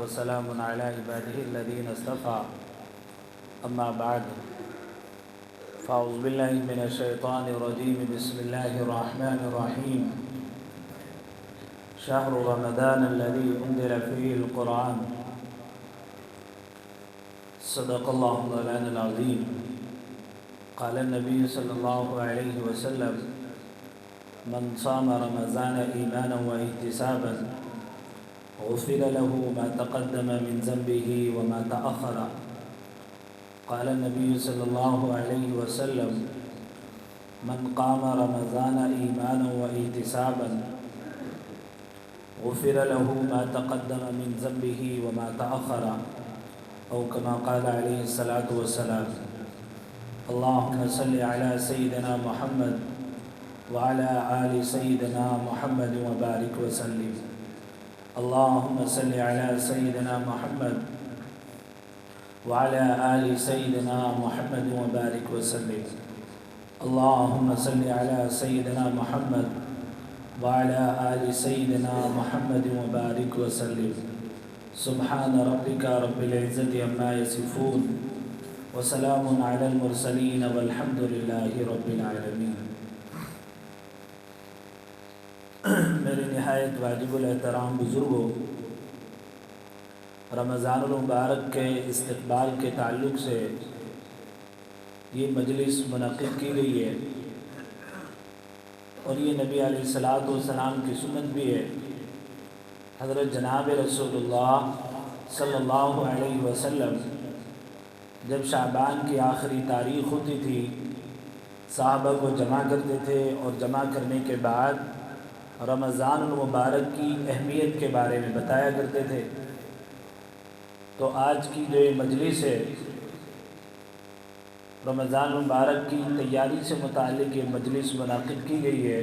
وسلام على عباده الذين اصطفى أما بعد فأعوذ بالله من الشيطان الرجيم بسم الله الرحمن الرحيم شهر رمضان الذي أنزل فيه القرآن صدق الله مولانا العظيم قال النبي صلى الله عليه وسلم من صام رمضان إيمانا واحتسابا غفر له ما تقدم من ذنبه وما تأخر قال النبي صلى الله عليه وسلم من قام رمضان إيمانا واحتسابا غفر له ما تقدم من ذنبه وما تأخر أو كما قال عليه الصلاة والسلام اللهم صل على سيدنا محمد وعلى آل سيدنا محمد وبارك وسلم اللهم صل على سيدنا محمد وعلى آل سيدنا محمد وبارك وسلم اللهم صل على سيدنا محمد وعلى آل سيدنا محمد وبارك وسلم سبحان ربك رب العزة عما يصفون وسلام على المرسلين والحمد لله رب العالمين. میرے نہایت واجب الاحترام بزرگوں، رمضان المبارک کے استقبال کے تعلق سے یہ مجلس منعقد کی گئی ہے اور یہ نبی علیہ السلام کی سنت بھی ہے۔ حضرت جناب رسول اللہ صلی اللہ علیہ وسلم جب شعبان کی آخری تاریخ ہوتی تھی صحابہ کو جمع کرتے تھے اور جمع کرنے کے بعد رمضان المبارک کی اہمیت کے بارے میں بتایا کرتے تھے۔ تو آج کی جو یہ مجلس ہے رمضان المبارک کی تیاری سے متعلق یہ مجلس منعقد کی گئی ہے۔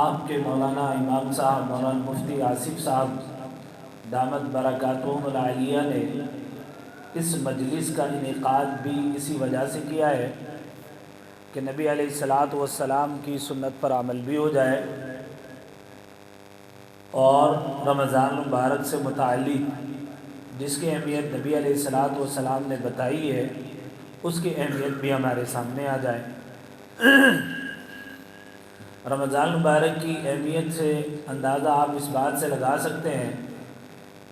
آپ کے مولانا امام صاحب مولانا مفتی آصف صاحب دامت برکاتہم العالیہ نے اس مجلس کا انعقاد بھی اسی وجہ سے کیا ہے کہ نبی علیہ السلام کی سنت پر عمل بھی ہو جائے اور رمضان المبارک سے متعلق جس کی اہمیت نبی علیہ السلام نے بتائی ہے اس کی اہمیت بھی ہمارے سامنے آ جائے۔ رمضان المبارک کی اہمیت سے اندازہ آپ اس بات سے لگا سکتے ہیں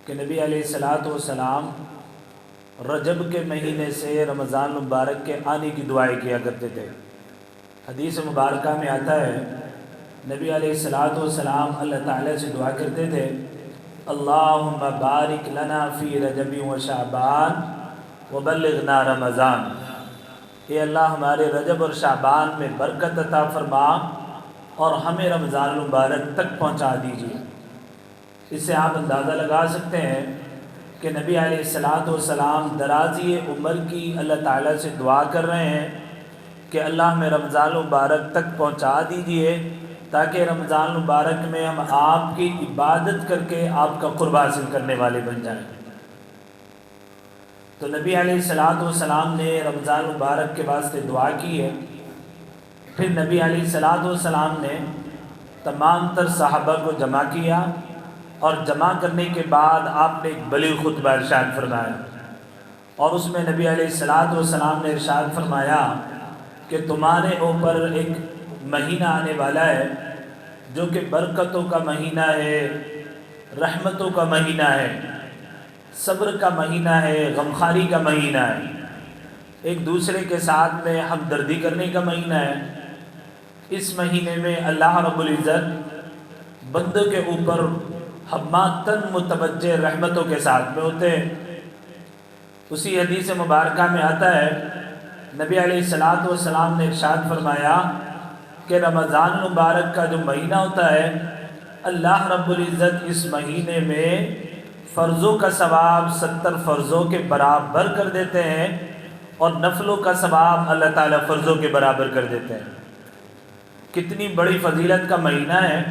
کہ نبی علیہ السلام رجب کے مہینے سے رمضان المبارک کے آنے کی دعائیں کیا کرتے تھے۔ حدیث مبارکہ میں آتا ہے نبی علیہ السلام اللہ تعالیٰ سے دعا کرتے تھے اللہم بارک لنا فی رجب و شعبان وبلغنا رمضان، اے اللہ ہمارے رجب اور شعبان میں برکت عطا فرما اور ہمیں رمضان المبارک تک پہنچا دیجیے۔ اس سے آپ اندازہ لگا سکتے ہیں کہ نبی علیہ السلام درازی عمر کی اللہ تعالیٰ سے دعا کر رہے ہیں کہ اللہ ہمیں رمضان المبارک تک پہنچا دیجیے تاکہ رمضان المبارک میں ہم آپ کی عبادت کر کے آپ کا قرب حاصل کرنے والے بن جائیں۔ تو نبی علیہ السلام نے رمضان المبارک کے واسطے دعا کی ہے۔ پھر نبی علیہ السلام نے تمام تر صحابہ کو جمع کیا اور جمع کرنے کے بعد آپ نے ایک بلیغ خطبہ ارشاد فرمایا اور اس میں نبی علیہ السلام نے ارشاد فرمایا کہ تمہارے اوپر ایک مہینہ آنے والا ہے جو کہ برکتوں کا مہینہ ہے، رحمتوں کا مہینہ ہے، صبر کا مہینہ ہے، غمخواری کا مہینہ ہے، ایک دوسرے کے ساتھ میں ہمدردی کرنے کا مہینہ ہے۔ اس مہینے میں اللہ رب العزت بندوں کے اوپر حماتن متوجہ رحمتوں کے ساتھ میں ہوتے ہیں۔ اسی حدیث مبارکہ میں آتا ہے نبی علیہ السلام نے ارشاد فرمایا کہ رمضان المبارک کا جو مہینہ ہوتا ہے اللہ رب العزت اس مہینے میں فرضوں کا ثواب 70 فرضوں کے برابر کر دیتے ہیں اور نفلوں کا ثواب اللہ تعالیٰ فرضوں کے برابر کر دیتے ہیں۔ کتنی بڑی فضیلت کا مہینہ ہے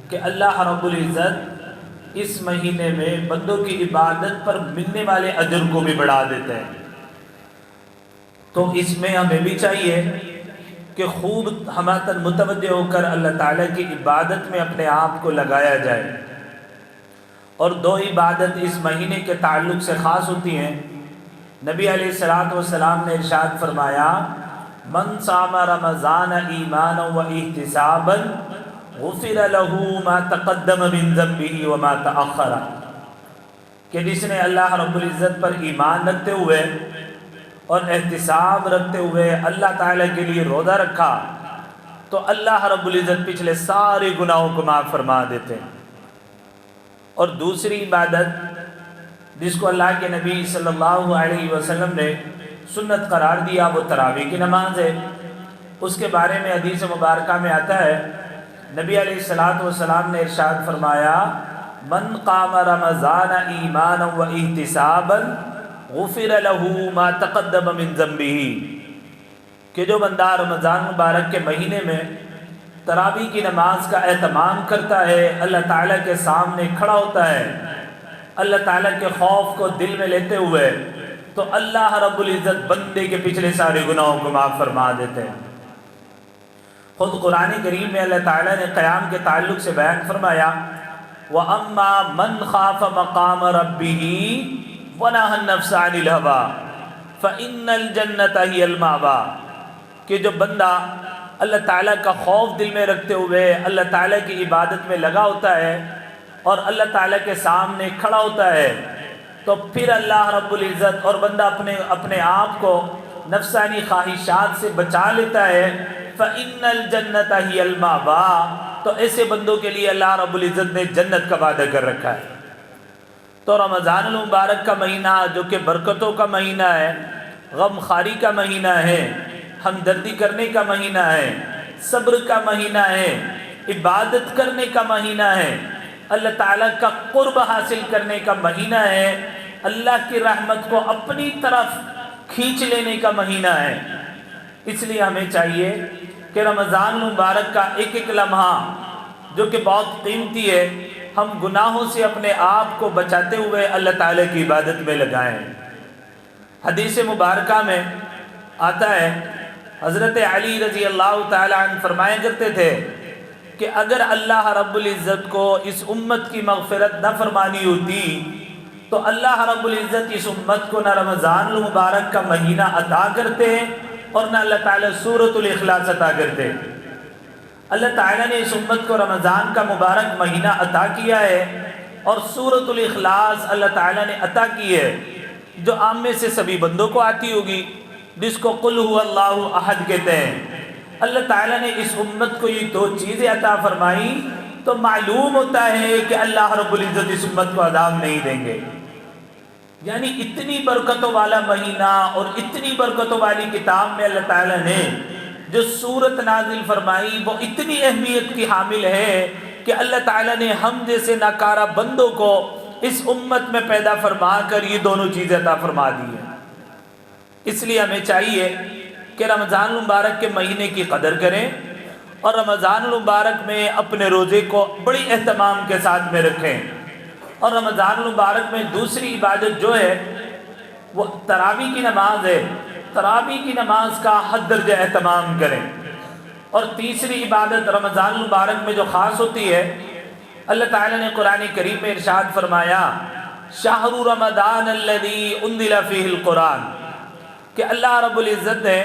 کہ اللہ رب العزت اس مہینے میں بندوں کی عبادت پر ملنے والے اجر کو بھی بڑھا دیتے ہیں۔ تو اس میں ہمیں بھی چاہیے کہ خوب ہماتن متوجہ ہو کر اللہ تعالیٰ کی عبادت میں اپنے آپ کو لگایا جائے اور دو عبادت اس مہینے کے تعلق سے خاص ہوتی ہیں۔ نبی علیہ الصلوۃ والسلام نے ارشاد فرمایا من صام رمضان ایمانا و احتسابا غفر له ما تقدم من ذنبه وما تأخر، کہ جس نے اللہ رب العزت پر ایمان رکھتے ہوئے اور احتساب رکھتے ہوئے اللہ تعالیٰ کے لیے روزہ رکھا تو اللہ رب العزت پچھلے سارے گناہوں کو معاف فرما دیتے ہیں۔ اور دوسری عبادت جس کو اللہ کے نبی صلی اللہ علیہ وسلم نے سنت قرار دیا وہ تراویح کی نماز ہے۔ اس کے بارے میں حدیث مبارکہ میں آتا ہے نبی علیہ الصلوۃ والسلام نے ارشاد فرمایا من قام رمضان ایمانا و احتسابا غفر له ما تقدم من ذنبه، کہ جو بندہ رمضان مبارک کے مہینے میں تراویح کی نماز کا اہتمام کرتا ہے، اللہ تعالیٰ کے سامنے کھڑا ہوتا ہے اللہ تعالیٰ کے خوف کو دل میں لیتے ہوئے، تو اللہ رب العزت بندے کے پچھلے سارے گناہوں کو معاف فرما دیتے ہیں۔ خود قرآن کریم میں اللہ تعالیٰ نے قیام کے تعلق سے بیان فرمایا وَأَمَّا مَنْ خَافَ مَقَامَ رَبِّهِ وَنَهَى النَّفْسَ عَنِ الْهَوَىٰ فَإِنَّ الْجَنَّةَ هِيَ الْمَأْوَىٰ، کہ جو بندہ اللہ تعالیٰ کا خوف دل میں رکھتے ہوئے اللہ تعالیٰ کی عبادت میں لگا ہوتا ہے اور اللہ تعالیٰ کے سامنے کھڑا ہوتا ہے، تو پھر اللہ رب العزت اور بندہ اپنے آپ کو نفسانی خواہشات سے بچا لیتا ہے، فَإِنَّ الْجَنَّةَ هِيَ الْمَأْوَىٰ، تو ایسے بندوں کے لیے اللہ رب العزت نے جنت کا وعدہ کر رکھا ہے۔ تو رمضان المبارک کا مہینہ جو کہ برکتوں کا مہینہ ہے، غم خواری کا مہینہ ہے، ہمدردی کرنے کا مہینہ ہے، صبر کا مہینہ ہے، عبادت کرنے کا مہینہ ہے، اللہ تعالیٰ کا قرب حاصل کرنے کا مہینہ ہے، اللہ کی رحمت کو اپنی طرف کھینچ لینے کا مہینہ ہے۔ اس لیے ہمیں چاہیے کہ رمضان المبارک کا ایک ایک لمحہ جو کہ بہت قیمتی ہے، ہم گناہوں سے اپنے آپ کو بچاتے ہوئے اللہ تعالیٰ کی عبادت میں لگائیں۔ حدیث مبارکہ میں آتا ہے حضرت علی رضی اللہ تعالیٰ عنہ فرمایا کرتے تھے کہ اگر اللہ رب العزت کو اس امت کی مغفرت نہ فرمانی ہوتی تو اللہ رب العزت اس امت کو نہ رمضان المبارک کا مہینہ عطا کرتے اور نہ اللہ تعالیٰ سورۃ الاخلاص عطا کرتے۔ اللہ تعالیٰ نے اس امت کو رمضان کا مبارک مہینہ عطا کیا ہے اور سورۃ الاخلاص اللہ تعالیٰ نے عطا کی ہے، جو عام میں سے سبھی بندوں کو آتی ہوگی، جس کو قل هو اللہ احد کہتے ہیں۔ اللہ تعالیٰ نے اس امت کو یہ دو چیزیں عطا فرمائی تو معلوم ہوتا ہے کہ اللہ رب العزت اس امت کو عذاب نہیں دیں گے۔ یعنی اتنی برکتوں والا مہینہ اور اتنی برکتوں والی کتاب میں اللہ تعالیٰ نے جو سورت نازل فرمائی وہ اتنی اہمیت کی حامل ہے کہ اللہ تعالیٰ نے ہم جیسے ناکارہ بندوں کو اس امت میں پیدا فرما کر یہ دونوں چیزیں عطا فرما دی ہیں۔ اس لیے ہمیں چاہیے کہ رمضان المبارک کے مہینے کی قدر کریں اور رمضان المبارک میں اپنے روزے کو بڑی اہتمام کے ساتھ میں رکھیں، اور رمضان المبارک میں دوسری عبادت جو ہے وہ تراویح کی نماز ہے، تراویح کی نماز کا حد درجہ اہتمام کریں۔ اور تیسری عبادت رمضان المبارک میں جو خاص ہوتی ہے، اللہ تعالیٰ نے قرآن کریم میں ارشاد فرمایا شہر رمضان الذی انزل فیہ القرآن، کہ اللہ رب العزت نے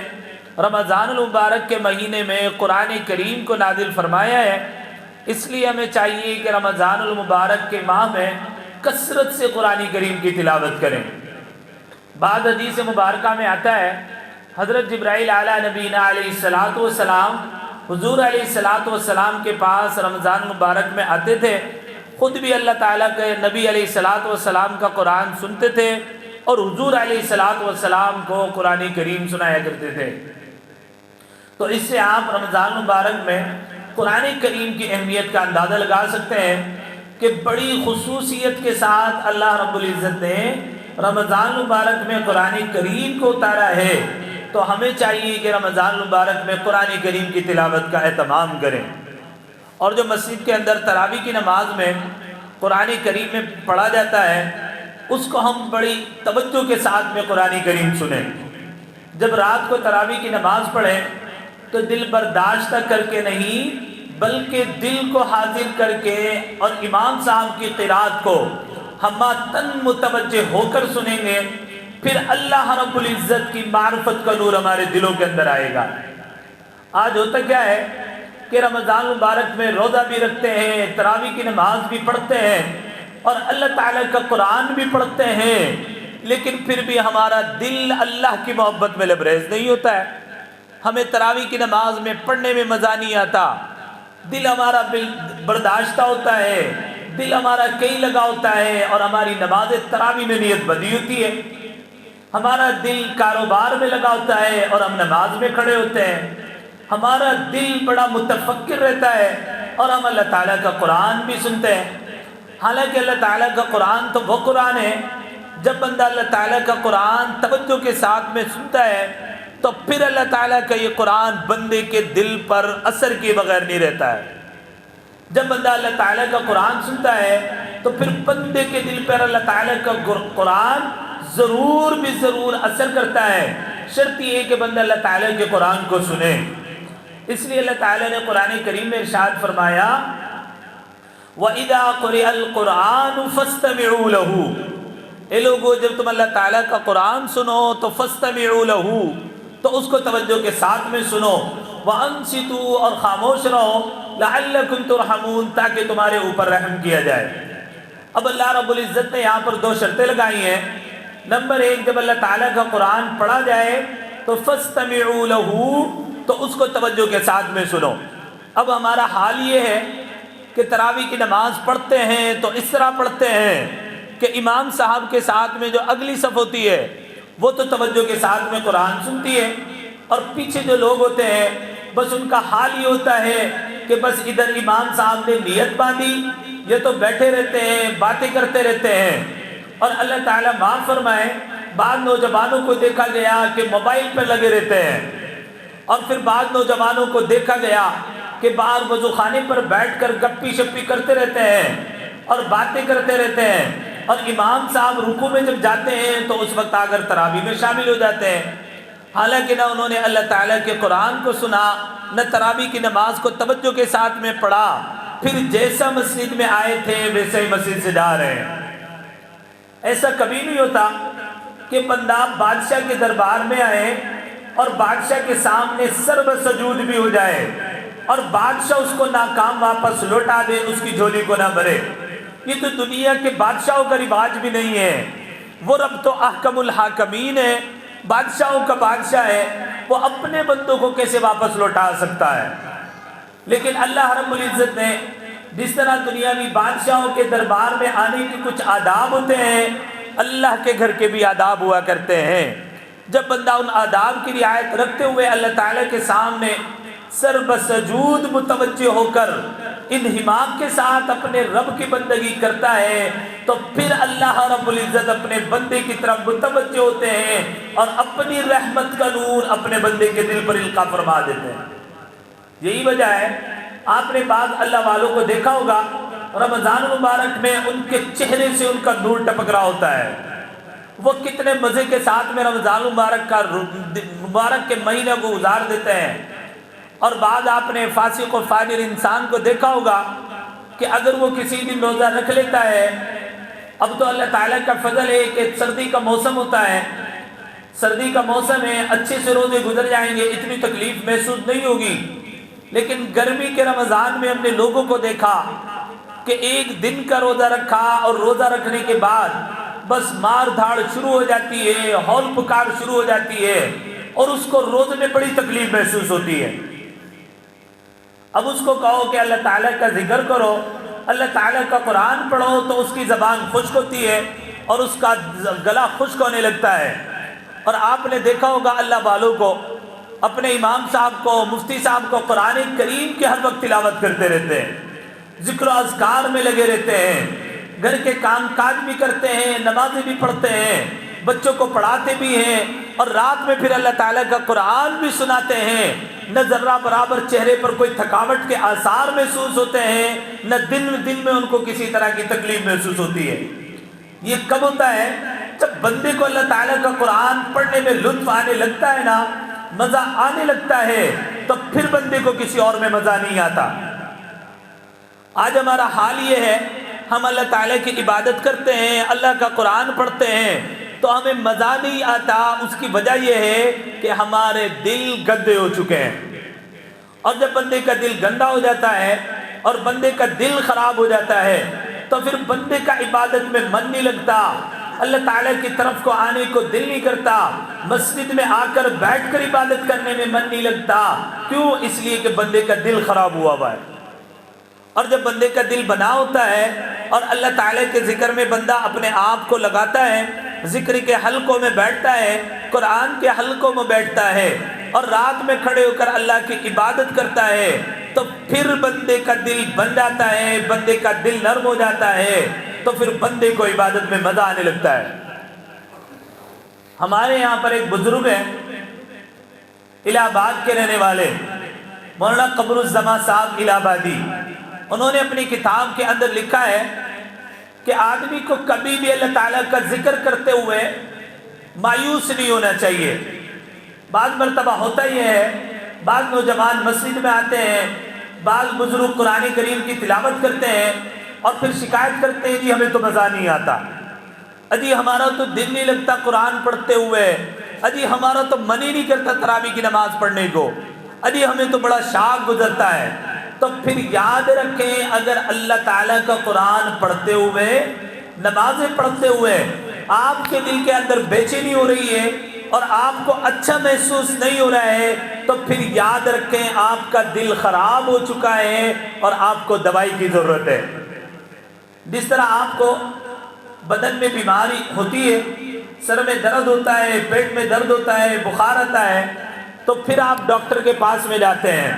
رمضان المبارک کے مہینے میں قرآن کریم کو نازل فرمایا ہے۔ اس لیے ہمیں چاہیے کہ رمضان المبارک کے ماہ میں کثرت سے قرآن کریم کی تلاوت کریں۔ بعد حدیث مبارکہ میں آتا ہے حضرت جبرائیل علیہ نبینا علیہ الصلوۃ والسلام حضور علیہ الصلوۃ والسلام کے پاس رمضان مبارک میں آتے تھے، خود بھی اللہ تعالیٰ کے نبی علیہ الصلوۃ والسلام کا قرآن سنتے تھے اور حضور علیہ الصلوۃ والسلام کو قرآن کریم سنایا کرتے تھے۔ تو اس سے آپ رمضان مبارک میں قرآن کریم کی اہمیت کا اندازہ لگا سکتے ہیں کہ بڑی خصوصیت کے ساتھ اللہ رب العزت نے رمضان مبارک میں قرآن کریم کو اتارا ہے، تو ہمیں چاہیے کہ رمضان مبارک میں قرآن کریم کی تلاوت کا اہتمام کریں۔ اور جو مسجد کے اندر تراویح کی نماز میں قرآن کریم میں پڑھا جاتا ہے اس کو ہم بڑی توجہ کے ساتھ میں قرآن کریم سنیں۔ جب رات کو تراویح کی نماز پڑھیں تو دل برداشتہ کر کے نہیں بلکہ دل کو حاضر کر کے اور امام صاحب کی قرات کو ہماتن متوجہ ہو کر سنیں گے، پھر اللہ رب العزت کی معرفت کا نور ہمارے دلوں کے اندر آئے گا۔ آج ہوتا کیا ہے کہ رمضان مبارک میں روزہ بھی رکھتے ہیں، تراویح کی نماز بھی پڑھتے ہیں اور اللہ تعالیٰ کا قرآن بھی پڑھتے ہیں، لیکن پھر بھی ہمارا دل اللہ کی محبت میں لبریز نہیں ہوتا ہے۔ ہمیں تراویح کی نماز میں پڑھنے میں مزہ نہیں آتا، دل ہمارا برداشتہ ہوتا ہے، دل ہمارا کہیں لگا ہوتا ہے، اور ہماری نماز تراویح میں نیت بندی ہوتی ہے۔ ہمارا دل کاروبار میں لگا ہوتا ہے اور ہم نماز میں کھڑے ہوتے ہیں۔ ہمارا دل بڑا متفکر رہتا ہے اور ہم اللہ تعالیٰ کا قرآن بھی سنتے ہیں۔ حالانکہ اللہ تعالیٰ کا قرآن تو وہ قرآن ہے، جب بندہ اللہ تعالیٰ کا قرآن توجہ کے ساتھ میں سنتا ہے تو پھر اللہ تعالیٰ کا یہ قرآن بندے کے دل پر اثر کیے بغیر نہیں رہتا ہے۔ جب بندہ اللہ تعالیٰ کا قرآن سنتا ہے تو پھر بندے کے دل پر اللہ تعالیٰ کا قرآن ضرور بھی ضرور اثر کرتا ہے، شرط یہ ہے کہ بندہ اللہ تعالیٰ کے قرآن کو سنے۔ اس لیے اللہ تعالیٰ نے قرآن کریم میں ارشاد فرمایا وَإِذَا قُرِئَ الْقُرْآنُ فَاسْتَمِعُوا لَهُ، اے لوگو جب تم اللہ تعالیٰ کا قرآن سنو تو فَاسْتَمِعُوا لَهُ، تو اس کو توجہ کے ساتھ میں سنو، وَأَنصِتُوا، اور خاموش رہو، لَعَلَّكُمْ تُرْحَمُونَ، تاکہ تمہارے اوپر رحم کیا جائے۔ اب اللہ رب العزت نے یہاں پر دو شرطیں لگائی ہیں۔ نمبر ایک، جب اللہ تعالیٰ کا قرآن پڑھا جائے تو فَاسْتَمِعُوا لَهُ، تو اس کو توجہ کے ساتھ میں سنو۔ اب ہمارا حال یہ ہے کہ تراویح کی نماز پڑھتے ہیں تو اس طرح پڑھتے ہیں کہ امام صاحب کے ساتھ میں جو اگلی صف ہوتی ہے وہ تو توجہ کے ساتھ میں قرآن سنتی ہے، اور پیچھے جو لوگ ہوتے ہیں بس ان کا حال یہ ہوتا ہے کہ بس ادھر امام صاحب نے نیت باندھی، یہ تو بیٹھے رہتے ہیں، باتیں کرتے رہتے ہیں۔ اور اللہ تعالیٰ معاف فرمائے، بعض نوجوانوں کو دیکھا گیا کہ موبائل پر لگے رہتے ہیں، اور پھر بعض نوجوانوں کو دیکھا گیا کہ باہر وضو خانے پر بیٹھ کر گپی شپی کرتے رہتے ہیں اور باتیں کرتے رہتے ہیں، اور امام صاحب رکوع میں جب جاتے ہیں تو اس وقت آ کر تراویح میں شامل ہو جاتے ہیں۔ حالانکہ نہ انہوں نے اللہ تعالیٰ کے قرآن کو سنا، نہ تراویح کی نماز کو توجہ کے ساتھ میں پڑھا، پھر جیسا مسجد میں آئے تھے ویسے ہی مسجد سے جا رہے ہیں۔ ایسا کبھی نہیں ہوتا کہ بندہ بادشاہ کے دربار میں آئے اور بادشاہ کے سامنے سر بسجود بھی ہو جائے اور بادشاہ اس کو ناکام واپس لوٹا دے، اس کی جھولی کو نہ بھرے۔ یہ تو دنیا کے بادشاہوں کا رواج بھی نہیں ہے۔ وہ رب تو احکم الحاکمین ہے، بادشاہوں کا بادشاہ ہے، وہ اپنے بندوں کو کیسے واپس لوٹا سکتا ہے؟ لیکن اللہ رب العزت نے جس طرح دنیاوی بادشاہوں کے دربار میں آنے کے کچھ آداب ہوتے ہیں، اللہ کے گھر کے بھی آداب ہوا کرتے ہیں۔ جب بندہ ان آداب کی رعایت رکھتے ہوئے اللہ تعالیٰ کے سامنے سر بسجود متوجہ ہو کر انہماک کے ساتھ اپنے رب کی بندگی کرتا ہے تو پھر اللہ رب العزت اپنے بندے کی طرف متوجہ ہوتے ہیں اور اپنی رحمت کا نور اپنے بندے کے دل پر القا فرما دیتے ہیں۔ یہی وجہ ہے آپ نے بعض اللہ والوں کو دیکھا ہوگا رمضان مبارک میں ان کے چہرے سے ان کا نور ٹپک رہا ہوتا ہے، وہ کتنے مزے کے ساتھ میں رمضان مبارک کے مہینے کو گزار دیتے ہیں۔ اور بعد آپ نے فاسق و فاجر انسان کو دیکھا ہوگا کہ اگر وہ کسی دن روزہ رکھ لیتا ہے، اب تو اللہ تعالیٰ کا فضل ہے کہ سردی کا موسم ہوتا ہے، سردی کا موسم ہے، اچھے سے روزے گزر جائیں گے، اتنی تکلیف محسوس نہیں ہوگی۔ لیکن گرمی کے رمضان میں ہم نے لوگوں کو دیکھا کہ ایک دن کا روزہ رکھا اور روزہ رکھنے کے بعد بس مار دھاڑ شروع ہو جاتی ہے، ہول پکار شروع ہو جاتی ہے اور اس کو روزے میں بڑی تکلیف محسوس ہوتی ہے۔ اب اس کو کہو کہ اللہ تعالیٰ کا ذکر کرو، اللہ تعالیٰ کا قرآن پڑھو، تو اس کی زبان خشک ہوتی ہے اور اس کا گلا خشک ہونے لگتا ہے۔ اور آپ نے دیکھا ہوگا اللہ والوں کو، اپنے امام صاحب کو، مفتی صاحب کو قرآن کریم کے ہر وقت تلاوت کرتے رہتے ہیں، ذکر و اذکار میں لگے رہتے ہیں، گھر کے کام کاج بھی کرتے ہیں، نمازیں بھی پڑھتے ہیں، بچوں کو پڑھاتے بھی ہیں، اور رات میں پھر اللہ تعالیٰ کا قرآن بھی سناتے ہیں۔ نہ ذرہ برابر چہرے پر کوئی تھکاوٹ کے آثار محسوس ہوتے ہیں، نہ دن میں ان کو کسی طرح کی تکلیف محسوس ہوتی ہے۔ یہ کب ہوتا ہے؟ جب بندے کو اللہ تعالیٰ کا قرآن پڑھنے میں لطف آنے لگتا ہے نا، مزہ آنے لگتا ہے، تو پھر بندے کو کسی اور میں مزہ نہیں آتا۔ آج ہمارا حال یہ ہے، ہم اللہ تعالیٰ کی عبادت کرتے ہیں، اللہ کا قرآن پڑھتے ہیں تو ہمیں مزہ نہیں آتا، اس کی وجہ یہ ہے کہ ہمارے دل گندے ہو چکے ہیں۔ اور جب بندے کا دل گندا ہو جاتا ہے اور بندے کا دل خراب ہو جاتا ہے تو پھر بندے کا عبادت میں من نہیں لگتا، اللہ تعالیٰ کی طرف کو آنے کو دل نہیں کرتا، مسجد میں آ کر بیٹھ کر عبادت کرنے میں من نہیں لگتا۔ کیوں؟ اس لیے کہ بندے کا دل خراب ہوا ہوا ہے۔ اور جب بندے کا دل بنا ہوتا ہے اور اللہ تعالیٰ کے ذکر میں بندہ اپنے آپ کو لگاتا ہے، ذکر کے حلقوں میں بیٹھتا ہے، قرآن کے حلقوں میں بیٹھتا ہے اور رات میں کھڑے ہو کر اللہ کی عبادت کرتا ہے، تو پھر بندے کا دل بن جاتا ہے، بندے کا دل نرم ہو جاتا ہے، تو پھر بندے کو عبادت میں مزہ آنے لگتا ہے۔ ہمارے یہاں پر ایک بزرگ ہیں الہ آباد کے رہنے والے، مولانا قمر الزمان صاحب الہ آبادی، انہوں نے اپنی کتاب کے اندر لکھا ہے کہ آدمی کو کبھی بھی اللہ تعالیٰ کا ذکر کرتے ہوئے مایوس نہیں ہونا چاہیے۔ بعض مرتبہ ہوتا یہ ہے، بعض نوجوان مسجد میں آتے ہیں، بعض بزرگ قرآن کریم کی تلاوت کرتے ہیں اور پھر شکایت کرتے ہیں جی ہمیں تو مزہ نہیں آتا، اجی ہمارا تو دل نہیں لگتا قرآن پڑھتے ہوئے، اجی ہمارا تو من ہی نہیں کرتا تراویح کی نماز پڑھنے کو، اجی ہمیں تو بڑا شاق گزرتا ہے۔ تو پھر یاد رکھیں، اگر اللہ تعالیٰ کا قرآن پڑھتے ہوئے، نمازیں پڑھتے ہوئے آپ کے دل کے اندر بے چینی ہو رہی ہے اور آپ کو اچھا محسوس نہیں ہو رہا ہے، تو پھر یاد رکھیں آپ کا دل خراب ہو چکا ہے اور آپ کو دوائی کی ضرورت ہے۔ جس طرح آپ کو بدن میں بیماری ہوتی ہے، سر میں درد ہوتا ہے، پیٹ میں درد ہوتا ہے، بخار آتا ہے، تو پھر آپ ڈاکٹر کے پاس میں جاتے ہیں،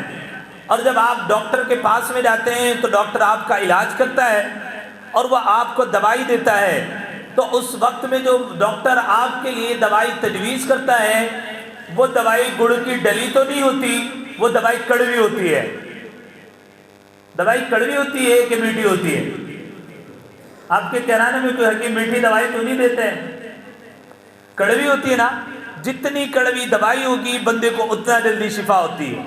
اور جب آپ ڈاکٹر کے پاس میں جاتے ہیں تو ڈاکٹر آپ کا علاج کرتا ہے اور وہ آپ کو دوائی دیتا ہے، تو اس وقت میں جو ڈاکٹر آپ کے لیے دوائی تجویز کرتا ہے وہ دوائی گڑ کی ڈلی تو نہیں ہوتی، وہ دوائی کڑوی ہوتی ہے۔ دوائی کڑوی ہوتی ہے کہ میٹھی ہوتی ہے؟ آپ کے کہرانے میں کوئی حکیم میٹھی دوائی تو نہیں دیتے ہیں، کڑوی ہوتی ہے نا۔ جتنی کڑوی دوائی ہوگی بندے کو اتنا جلدی شفا ہوتی ہے۔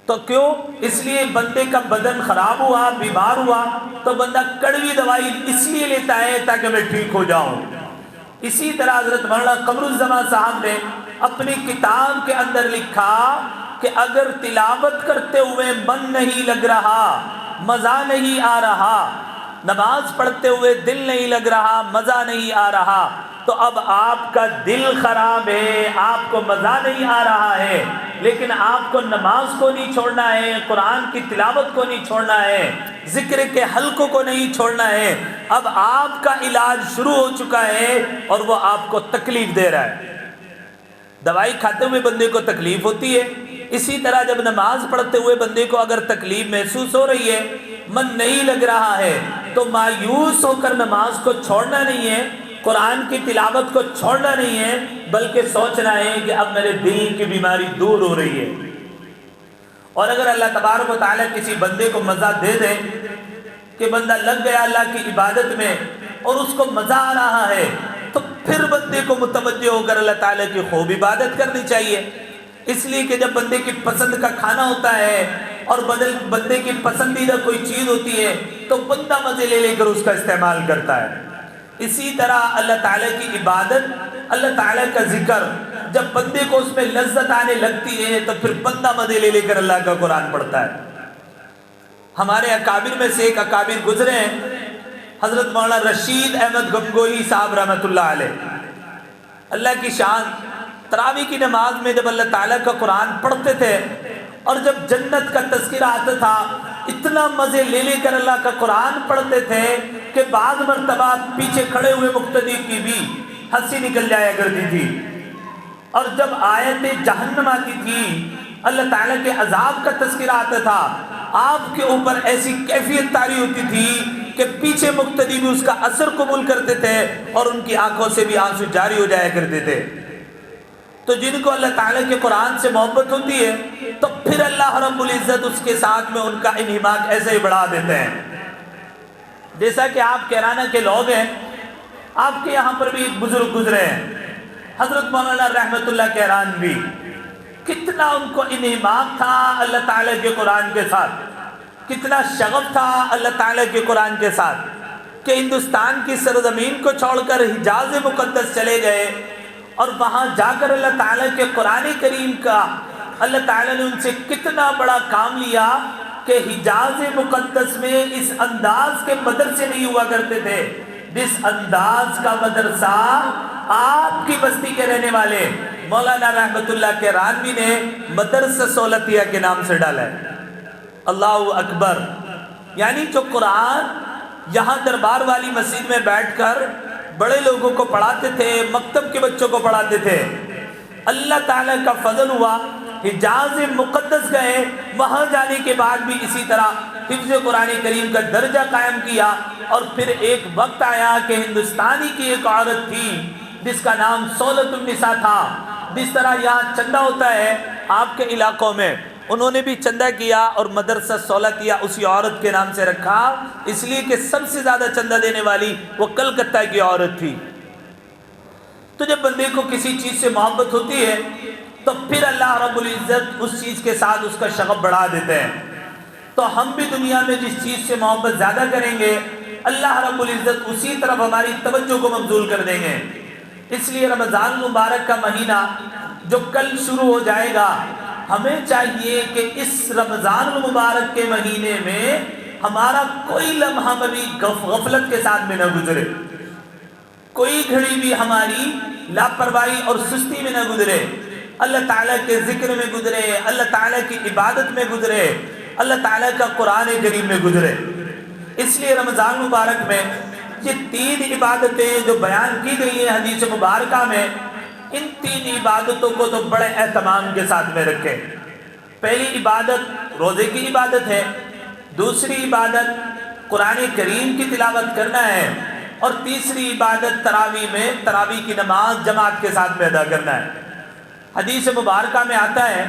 تو کیوں؟ اس لیے بندے کا بدن خراب ہوا، بیمار ہوا، تو بندہ کڑوی دوائی اس لیے لیتا ہے تاکہ میں ٹھیک ہو جاؤں۔ اسی طرح حضرت مولانا قمر الزمان صاحب نے اپنی کتاب کے اندر لکھا کہ اگر تلاوت کرتے ہوئے من نہیں لگ رہا، مزہ نہیں آ رہا، نماز پڑھتے ہوئے دل نہیں لگ رہا، مزہ نہیں آ رہا، تو اب آپ کا دل خراب ہے، آپ کو مزہ نہیں آ رہا ہے، لیکن آپ کو نماز کو نہیں چھوڑنا ہے، قرآن کی تلاوت کو نہیں چھوڑنا ہے، ذکر کے حلقوں کو نہیں چھوڑنا ہے۔ اب آپ کا علاج شروع ہو چکا ہے اور وہ آپ کو تکلیف دے رہا ہے۔ دوائی کھاتے ہوئے بندے کو تکلیف ہوتی ہے، اسی طرح جب نماز پڑھتے ہوئے بندے کو اگر تکلیف محسوس ہو رہی ہے، من نہیں لگ رہا ہے، تو مایوس ہو کر نماز کو چھوڑنا نہیں ہے، قرآن کی تلاوت کو چھوڑنا نہیں ہے، بلکہ سوچنا ہے کہ اب میرے دل کی بیماری دور ہو رہی ہے۔ اور اگر اللہ تبارک و تعالیٰ کسی بندے کو مزہ دے دے کہ بندہ لگ گیا اللہ کی عبادت میں اور اس کو مزہ آ رہا ہے، تو پھر بندے کو متوجہ ہو کر اللہ تعالیٰ کی خوب عبادت کرنی چاہیے۔ اس لیے کہ جب بندے کی پسند کا کھانا ہوتا ہے اور بندے کی پسندیدہ کوئی چیز ہوتی ہے تو بندہ مزے لے لے کر اس کا استعمال کرتا ہے۔ اسی طرح اللہ تعالیٰ کی عبادت، اللہ تعالیٰ کا ذکر، جب بندے کو اس میں لذت آنے لگتی ہے تو پھر بندہ مزے لے لے کر اللہ کا قرآن پڑھتا ہے۔ ہمارے اکابر میں سے ایک اکابر گزرے ہیں، حضرت مولانا رشید احمد گنگوہی صاحب رحمۃ اللہ علیہ۔ اللہ کی شان، تراویح کی نماز میں جب اللہ تعالیٰ کا قرآن پڑھتے تھے اور جب جنت کا تذکرہ آتا تھا، اتنا مزے لے لے کر اللہ کا قرآن پڑھتے تھے کہ بعض مرتبہ پیچھے کھڑے ہوئے مقتدی کی بھی ہنسی نکل جایا کرتی تھی۔ اور جب آیت جہنم آتی تھی، اللہ تعالیٰ کے عذاب کا تذکرہ آتا تھا، آپ کے اوپر ایسی کیفیت طاری ہوتی تھی کہ پیچھے مقتدی بھی اس کا اثر قبول کرتے تھے اور ان کی آنکھوں سے بھی آنسو جاری ہو جایا کرتے تھے۔ تو جن کو اللہ تعالیٰ کے قرآن سے محبت ہوتی ہے تو پھر اللہ رب العزت اس کے ساتھ میں ان کا انہماک ایسے ہی بڑھا دیتے ہیں۔ جیسا کہ آپ کیرانہ کے لوگ ہیں، آپ کے یہاں پر بھی ایک بزرگ گزرے ہیں، حضرت مولانا رحمت اللہ کیران بھی، کتنا ان کو انہماک تھا اللہ تعالیٰ کے قرآن کے ساتھ، کتنا شغف تھا اللہ تعالیٰ کے قرآن کے ساتھ۔ کہ ہندوستان کی سرزمین کو چھوڑ کر حجاز مقدس چلے گئے اور وہاں جا کر اللہ تعالیٰ کے قرآن کریم کا اللہ تعالیٰ نے ان سے کتنا بڑا کام لیا کہ حجاز مقدس میں اس انداز کے مدرسے نہیں ہوا کرتے تھے جس انداز کا مدرسہ آپ کی بستی کے رہنے والے مولانا رحمت اللہ کے رانوی نے مدرسہ سولتیہ کے نام سے ڈالا ہے۔ اللہ اکبر! یعنی جو قرآن یہاں دربار والی مسجد میں بیٹھ کر بڑے لوگوں کو پڑھاتے تھے، مکتب کے بچوں کو پڑھاتے تھے، اللہ تعالیٰ کا فضل ہوا، حجاز مقدس گئے، وہاں جانے کے بعد بھی اسی طرح حفظ قرآن کریم کا درجہ قائم کیا، اور پھر ایک وقت آیا کہ ہندوستانی کی ایک عورت تھی جس کا نام سولت النساء تھا۔ جس طرح یہاں چندہ ہوتا ہے آپ کے علاقوں میں، انہوں نے بھی چندہ کیا اور مدرسہ سولتیہ اسی عورت کے نام سے رکھا، اس لیے کہ سب سے زیادہ چندہ دینے والی وہ کلکتہ کی عورت تھی۔ تو جب بندے کو کسی چیز سے محبت ہوتی ہے تو پھر اللہ رب العزت اس چیز کے ساتھ اس کا شغف بڑھا دیتے ہیں۔ تو ہم بھی دنیا میں جس چیز سے محبت زیادہ کریں گے، اللہ رب العزت اسی طرف ہماری توجہ کو مبذول کر دیں گے۔ اس لیے رمضان المبارک کا مہینہ جو کل شروع ہو جائے گا، ہمیں چاہیے کہ اس رمضان المبارک کے مہینے میں ہمارا کوئی لمحہ بھی غفلت کے ساتھ میں نہ گزرے، کوئی گھڑی بھی ہماری لاپرواہی اور سستی میں نہ گزرے، اللہ تعالیٰ کے ذکر میں گزرے، اللہ تعالیٰ کی عبادت میں گزرے، اللہ تعالیٰ کا قرآن کریم میں گزرے۔ اس لیے رمضان مبارک میں یہ 3 عبادتیں جو بیان کی گئی ہیں حدیث مبارکہ میں، ان 3 عبادتوں کو تو بڑے اہتمام کے ساتھ میں رکھیں۔ پہلی عبادت روزے کی عبادت ہے، دوسری عبادت قرآن کریم کی تلاوت کرنا ہے، اور تیسری عبادت تراویح میں تراویح کی نماز جماعت کے ساتھ میں ادا کرنا ہے۔ حدیث مبارکہ میں آتا ہے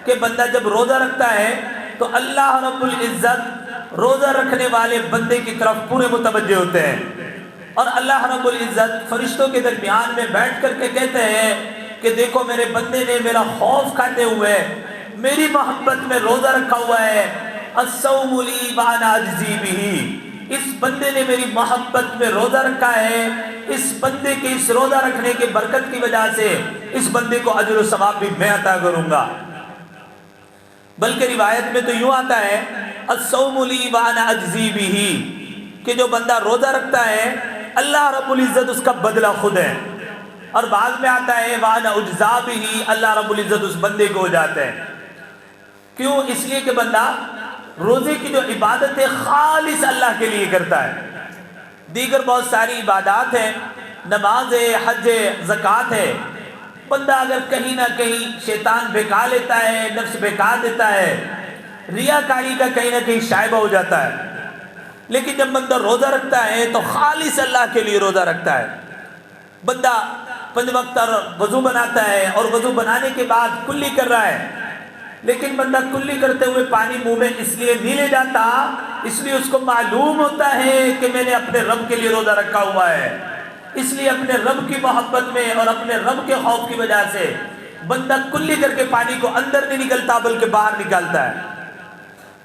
کہ بندہ جب روزہ رکھتا ہے تو اللہ رب العزت روزہ رکھنے والے بندے کی طرف پورے متوجہ ہوتے ہیں، اور اللہ رب العزت فرشتوں کے درمیان میں بیٹھ کر کے کہتے ہیں کہ دیکھو میرے بندے نے میرا خوف کھاتے ہوئے میری محبت میں روزہ رکھا ہوا ہے، الصوم لی وانا اجزی بہ، اس بندے نے میری محبت میں روزہ رکھا ہے، اس بندے کے اس روزہ رکھنے کے برکت کی وجہ سے اس بندے کو اجر و ثواب بھی میں عطا کروں گا۔ بلکہ روایت میں تو یوں آتا ہے الصوم لی وانا اجزی بہ، کہ جو بندہ روزہ رکھتا ہے اللہ رب العزت اس کا بدلہ خود ہے، اور بعد میں آتا ہے وانا اجزا بہ، اللہ رب العزت اس بندے کو ہو جاتا ہے۔ کیوں؟ اس لیے کہ بندہ روزے کی جو عبادت ہے خالص اللہ کے لیے کرتا ہے۔ دیگر بہت ساری عبادات ہیں، نماز ہے، حج ہے، زکوٰۃ ہے، بندہ اگر کہیں نہ کہیں شیطان بہکا لیتا ہے، نفس بہکا دیتا ہے، ریاکاری کا کہیں نہ کہیں شائبہ ہو جاتا ہے، لیکن جب بندہ روزہ رکھتا ہے تو خالص اللہ کے لیے روزہ رکھتا ہے۔ بندہ 5 وقت وضو بناتا ہے اور وضو بنانے کے بعد کلی کر رہا ہے، لیکن بندہ کلی کرتے ہوئے پانی منہ میں اس لیے نہیں لے جاتا، اس لیے اس کو معلوم ہوتا ہے کہ میں نے اپنے رب کے لیے روزہ رکھا ہوا ہے، اس لیے اپنے رب کی محبت میں اور اپنے رب کے خوف کی وجہ سے بندہ کلی کر کے پانی کو اندر نہیں نکلتا بلکہ باہر نکالتا ہے۔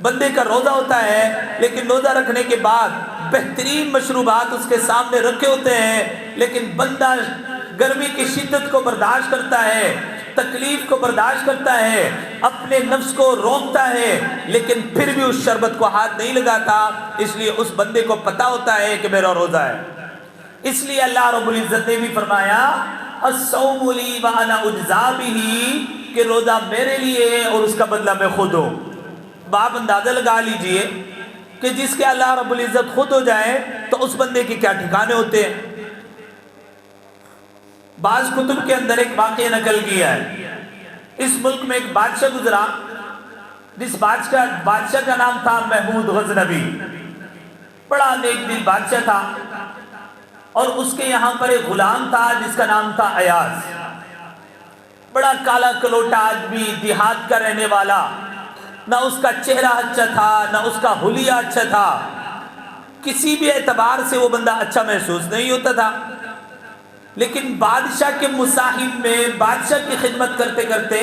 بندے کا روزہ ہوتا ہے لیکن روزہ رکھنے کے بعد بہترین مشروبات اس کے سامنے رکھے ہوتے ہیں، لیکن بندہ گرمی کی شدت کو برداشت کرتا ہے، تکلیف کو برداشت کرتا ہے، اپنے نفس کو روکتا ہے، لیکن پھر بھی اس شربت کو ہاتھ نہیں لگاتا، اس لیے اس بندے کو پتا ہوتا ہے کہ میرا روزہ ہے۔ اس لیے اللہ رب العزت نے بھی فرمایا الصوم لی وانا اجزا بہ، کہ روزہ میرے لیے ہے اور اس کا بدلہ میں خود ہوں۔ باپ اندازہ لگا لیجئے کہ جس کے اللہ رب العزت خود ہو جائے تو اس بندے کے کیا ٹھکانے ہوتے ہیں۔ بعض کتب کے اندر ایک واقعہ نقل کیا ہے، اس ملک میں ایک بادشاہ گزرا، جس بادشاہ کا نام تھا محمود غزنوی، بڑا نیک دل بادشاہ تھا، اور اس کے یہاں پر ایک غلام تھا جس کا نام تھا ایاز، بڑا کالا کلوٹا آدمی، دیہات کا رہنے والا، نہ اس کا چہرہ اچھا تھا نہ اس کا حلیہ اچھا تھا، کسی بھی اعتبار سے وہ بندہ اچھا محسوس نہیں ہوتا تھا، لیکن بادشاہ کے مصاحب میں بادشاہ کی خدمت کرتے کرتے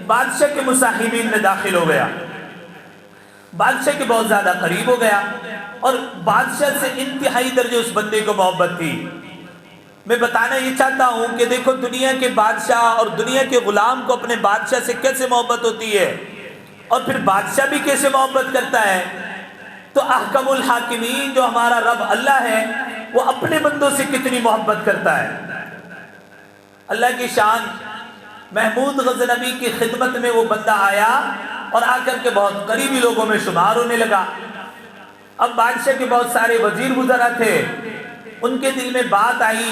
بادشاہ کے مصاحبین میں داخل ہو گیا۔ بادشاہ کے بہت زیادہ قریب ہو گیا اور بادشاہ سے انتہائی درجے اس بندے کو محبت تھی۔ میں بتانا یہ چاہتا ہوں کہ دیکھو دنیا کے بادشاہ اور دنیا کے غلام کو اپنے بادشاہ سے کیسے محبت ہوتی ہے، اور پھر بادشاہ بھی کیسے محبت کرتا ہے۔ تو احکم الحاکمین جو ہمارا رب اللہ ہے وہ اپنے بندوں سے کتنی محبت کرتا ہے۔ اللہ کی شان، محمود غزنوی کی خدمت میں وہ بندہ آیا اور آ کر کے بہت قریبی لوگوں میں شمار ہونے لگا۔ اب بادشاہ کے بہت سارے وزیر وزراء تھے، ان کے دل میں بات آئی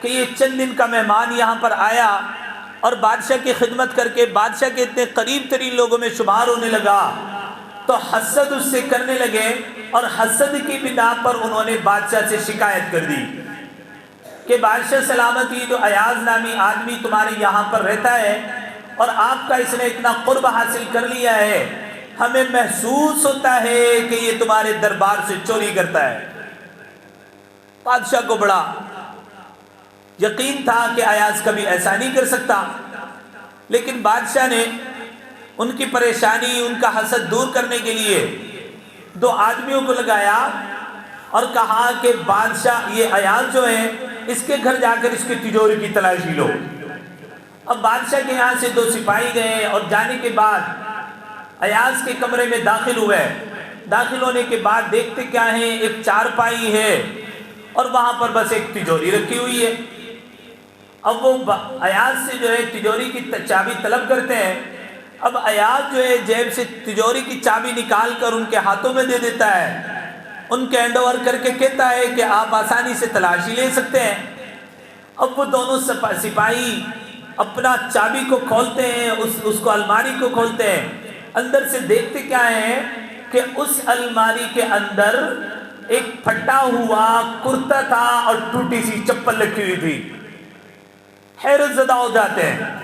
کہ یہ چند دن کا مہمان یہاں پر آیا اور بادشاہ کی خدمت کر کے بادشاہ کے اتنے قریب ترین لوگوں میں شمار ہونے لگا، تو حسد اس سے کرنے لگے اور حسد کی بنا پر انہوں نے بادشاہ سے شکایت کر دی کہ بادشاہ سلامت، یہ جو ایاز نامی آدمی تمہارے یہاں پر رہتا ہے اور آپ کا اس نے اتنا قرب حاصل کر لیا ہے، ہمیں محسوس ہوتا ہے کہ یہ تمہارے دربار سے چوری کرتا ہے۔ بادشاہ کو بڑا یقین تھا کہ ایاز کبھی ایسا نہیں کر سکتا، لیکن بادشاہ نے ان کی پریشانی، ان کا حسد دور کرنے کے لیے 2 آدمیوں کو لگایا اور کہا کہ بادشاہ یہ ایاز جو ہے اس کے گھر جا کر اس کی تجوری کی تلاشی لو۔ اب بادشاہ کے یہاں سے 2 سپاہی گئے اور جانے کے بعد ایاز کے کمرے میں داخل ہوئے۔ داخل ہونے کے بعد دیکھتے کیا ہیں، ایک چارپائی ہے اور وہاں پر بس ایک تجوری رکھی ہوئی ہے۔ اب وہ ایاز سے جو ہے تجوری کی چابی طلب کرتے ہیں۔ اب ایاز جو ہے جیب سے تجوری کی چابی نکال کر ان کے ہاتھوں میں دے دیتا ہے، ان کے ہینڈ اوور کر کے کہتا ہے کہ آپ آسانی سے تلاشی لے سکتے ہیں۔ اب وہ دونوں سپاہی اپنا چابی کو کھولتے ہیں، اس کو الماری کو کھولتے ہیں، اندر سے دیکھتے کیا ہیں کہ اس الماری کے اندر ایک پھٹا ہوا کرتا تھا اور ٹوٹی سی چپل رکھی ہوئی تھی۔ حیرت زدہ ہو جاتے ہیں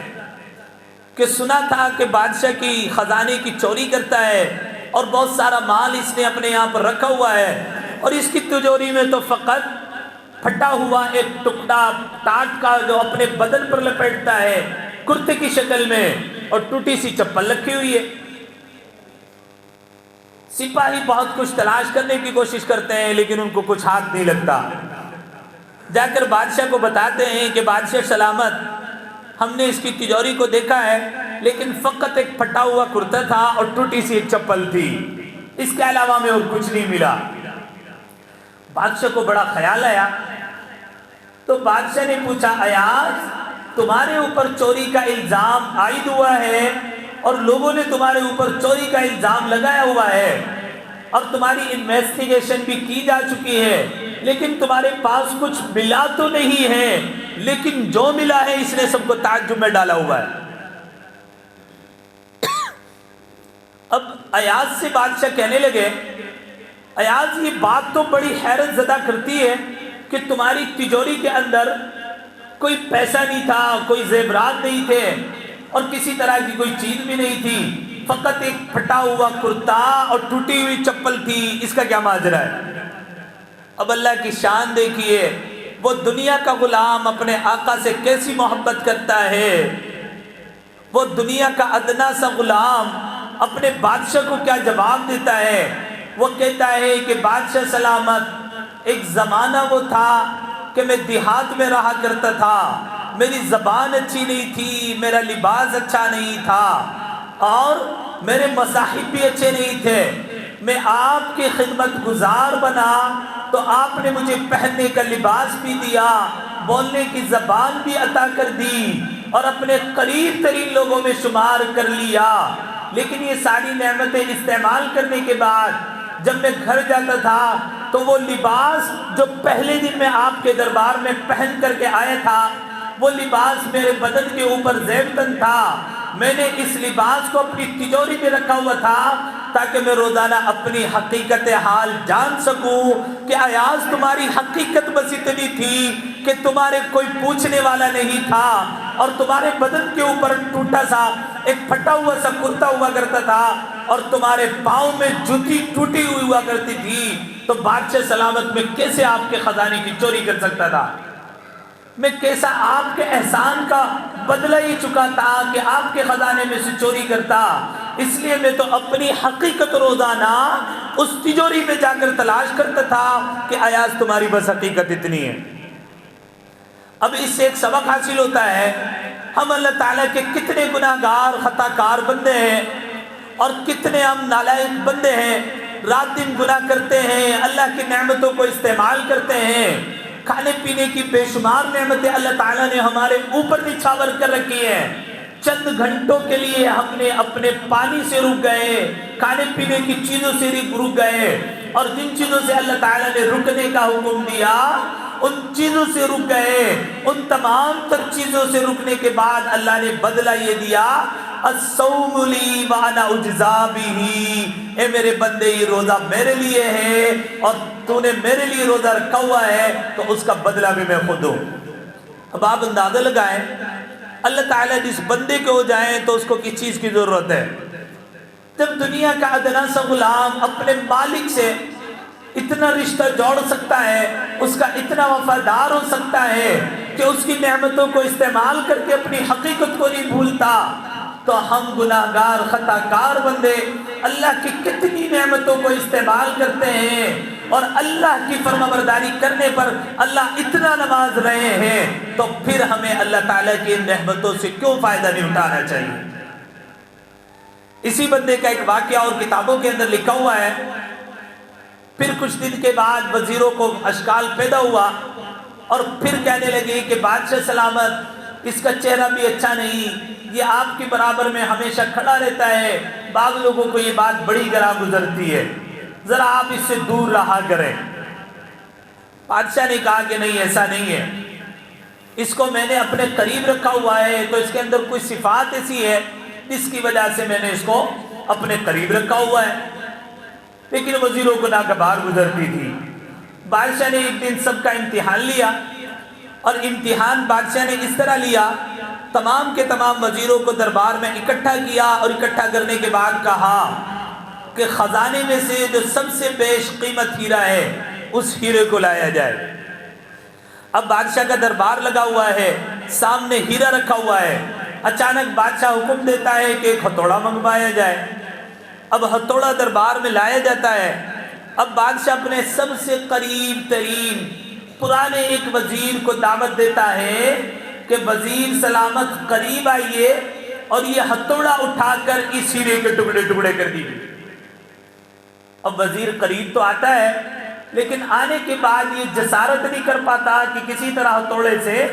کہ سنا تھا کہ بادشاہ کی خزانے کی چوری کرتا ہے اور بہت سارا مال اس نے اپنے یہاں پر رکھا ہوا ہے، اور اس کی تجوری میں تو فقط پھٹا ہوا ایک ٹکڑا ٹاٹ کا جو اپنے بدن پر لپیٹتا ہے کرتے کی شکل میں، اور ٹوٹی سی چپل رکھی ہوئی ہے۔ سپاہی بہت کچھ تلاش کرنے کی کوشش کرتے ہیں لیکن ان کو کچھ ہاتھ نہیں لگتا۔ جا کر بادشاہ کو بتاتے ہیں کہ بادشاہ سلامت، ہم نے اس کی تجوری کو دیکھا ہے لیکن فقط ایک پھٹا ہوا کرتا تھا اور ٹوٹی سی ایک چپل تھی، اس کے علاوہ میں اور کچھ نہیں ملا۔ بادشاہ کو بڑا خیال آیا تو بادشاہ نے پوچھا، ایاز تمہارے اوپر چوری کا الزام عائد ہوا ہے اور لوگوں نے تمہارے اوپر چوری کا الزام لگایا ہوا ہے اور تمہاری انویسٹیگیشن بھی کی جا چکی ہے، لیکن تمہارے پاس کچھ ملا تو نہیں ہے، لیکن جو ملا ہے اس نے سب کو تعجب میں ڈالا ہوا ہے۔ اب ایاز سے بادشاہ کہنے لگے، ایاز یہ بات تو بڑی حیرت زدہ کرتی ہے کہ تمہاری تجوری کے اندر کوئی پیسہ نہیں تھا، کوئی زیورات نہیں تھے اور کسی طرح کی کوئی چیز بھی نہیں تھی، فقط ایک پھٹا ہوا کرتا اور ٹوٹی ہوئی چپل تھی، اس کا کیا ماجرا ہے؟ اب اللہ کی شان دیکھیے، وہ دنیا کا غلام اپنے آقا سے کیسی محبت کرتا ہے، وہ دنیا کا ادنا سا غلام اپنے بادشاہ کو کیا جواب دیتا ہے۔ وہ کہتا ہے کہ بادشاہ سلامت، ایک زمانہ وہ تھا کہ میں دیہات میں رہا کرتا تھا، میری زبان اچھی نہیں تھی، میرا لباس اچھا نہیں تھا اور میرے مصاحب بھی اچھے نہیں تھے، میں آپ کی خدمت گزار بنا تو آپ نے مجھے پہننے کا لباس بھی دیا، بولنے کی زبان بھی عطا کر دی اور اپنے قریب ترین لوگوں میں شمار کر لیا، لیکن یہ ساری نعمتیں استعمال کرنے کے بعد جب میں گھر جاتا تھا تو وہ لباس جو پہلے دن میں آپ کے دربار میں پہن کر کے آیا تھا، وہ لباس میرے بدن کے اوپر زیبتن تھا، میں نے اس لباس کو اپنی تجوری میں رکھا ہوا تھا تاکہ میں روزانہ اپنی حقیقت حال جان سکوں کہ ایاز تمہاری حقیقت بس اتنی تھی کہ تمہارے کوئی پوچھنے والا نہیں تھا اور تمہارے بدن کے اوپر ٹوٹا سا ایک پھٹا ہوا سا کرتا ہوا کرتا تھا اور تمہارے پاؤں میں جوتی ٹوٹی ہوئی ہوا کرتی تھی، تو بادشاہ سلامت میں کیسے آپ کے خزانے کی چوری کر سکتا تھا؟ میں کیسا آپ کے احسان کا بدلہ ہی چکا تھا کہ آپ کے خزانے میں سے چوری کرتا؟ اس لیے میں تو اپنی حقیقت روزانہ اس تجوری میں جا کر تلاش کرتا تھا کہ ایاز تمہاری بس حقیقت اتنی ہے۔ اب اس سے ایک سبق حاصل ہوتا ہے، ہم اللہ تعالیٰ کے کتنے گناہ گار خطا کار بندے ہیں اور کتنے ہم نالائق بندے ہیں، رات دن گناہ کرتے ہیں، اللہ کی نعمتوں کو استعمال کرتے ہیں، کھانے پینے کی بے شمار نعمتیں اللہ تعالیٰ نے ہمارے اوپر نچھاور کر رکھی ہیں، چند گھنٹوں کے لیے ہم نے اپنے پانی سے رک گئے، کھانے پینے کی چیزوں سے رک گئے، اور جن چیزوں سے اللہ تعالیٰ نے رکنے کا حکم دیا ان چیزوں سے رک گئے۔ ان تمام تر چیزوں سے رکنے کے بعد اللہ نے بدلہ یہ دیا، الصوم لی وانا اجزا بہ، اے میرے بندے یہ روزہ میرے لیے ہے اور تو نے میرے لیے روزہ رکھا ہوا ہے تو اس کا بدلہ بھی میں خود ہوں۔ اب آپ اندازہ لگائیں، اللہ تعالیٰ جس بندے کو ہو جائیں تو اس کو کس چیز کی ضرورت ہے؟ جب دنیا کا ادنا سا غلام اپنے مالک سے اتنا رشتہ جوڑ سکتا ہے، اس کا اتنا وفادار ہو سکتا ہے کہ اس کی نعمتوں کو استعمال کر کے اپنی حقیقت کو نہیں بھولتا، تو ہم گناہ گار خطا کار بندے اللہ کی کتنی نعمتوں کو استعمال کرتے ہیں اور اللہ کی فرما برداری کرنے پر اللہ اتنا نواز رہے ہیں، تو پھر ہمیں اللہ تعالیٰ کی ان نعمتوں سے کیوں فائدہ نہیں اٹھانا چاہیے؟ اسی بندے کا ایک واقعہ اور کتابوں کے اندر لکھا ہوا ہے، پھر کچھ دن کے بعد وزیروں کو اشکال پیدا ہوا اور پھر کہنے لگے کہ بادشاہ سلامت، اس کا چہرہ بھی اچھا نہیں، یہ آپ کے برابر میں ہمیشہ کھڑا رہتا ہے، بعض لوگوں کو یہ بات بڑی گراں گزرتی ہے، ذرا آپ اس سے دور رہا کریں۔ بادشاہ نے کہا کہ نہیں، ایسا نہیں ہے، اس کو میں نے اپنے قریب رکھا ہوا ہے تو اس کے اندر کوئی صفات ایسی ہے جس کی وجہ سے میں نے اس کو اپنے قریب رکھا ہوا ہے۔ لیکن وزیروں کو ناگوار گزرتی تھی۔ بادشاہ نے ایک دن سب کا امتحان لیا، اور امتحان بادشاہ نے اس طرح لیا، تمام کے تمام وزیروں کو دربار میں اکٹھا کیا اور اکٹھا کرنے کے بعد کہا کہ خزانے میں سے جو سب سے بیش قیمت ہیرا ہے اس ہیرے کو لایا جائے۔ اب بادشاہ کا دربار لگا ہوا ہے، سامنے ہیرا رکھا ہوا ہے، اچانک بادشاہ حکم دیتا ہے کہ ایک ہتھوڑا منگوایا جائے۔ اب ہتھوڑا دربار میں لایا جاتا ہے۔ اب بادشاہ اپنے سب سے قریب ترین پرانے ایک وزیر کو دعوت دیتا ہے کہ وزیر سلامت قریب آئیے اور یہ ہتھوڑا اٹھا کر اس ہیرے کے ٹکڑے ٹکڑے کر دیجیے۔ اب وزیر قریب تو آتا ہے لیکن آنے کے بعد یہ جسارت نہیں کر پاتا کہ کسی طرح ہتھوڑے سے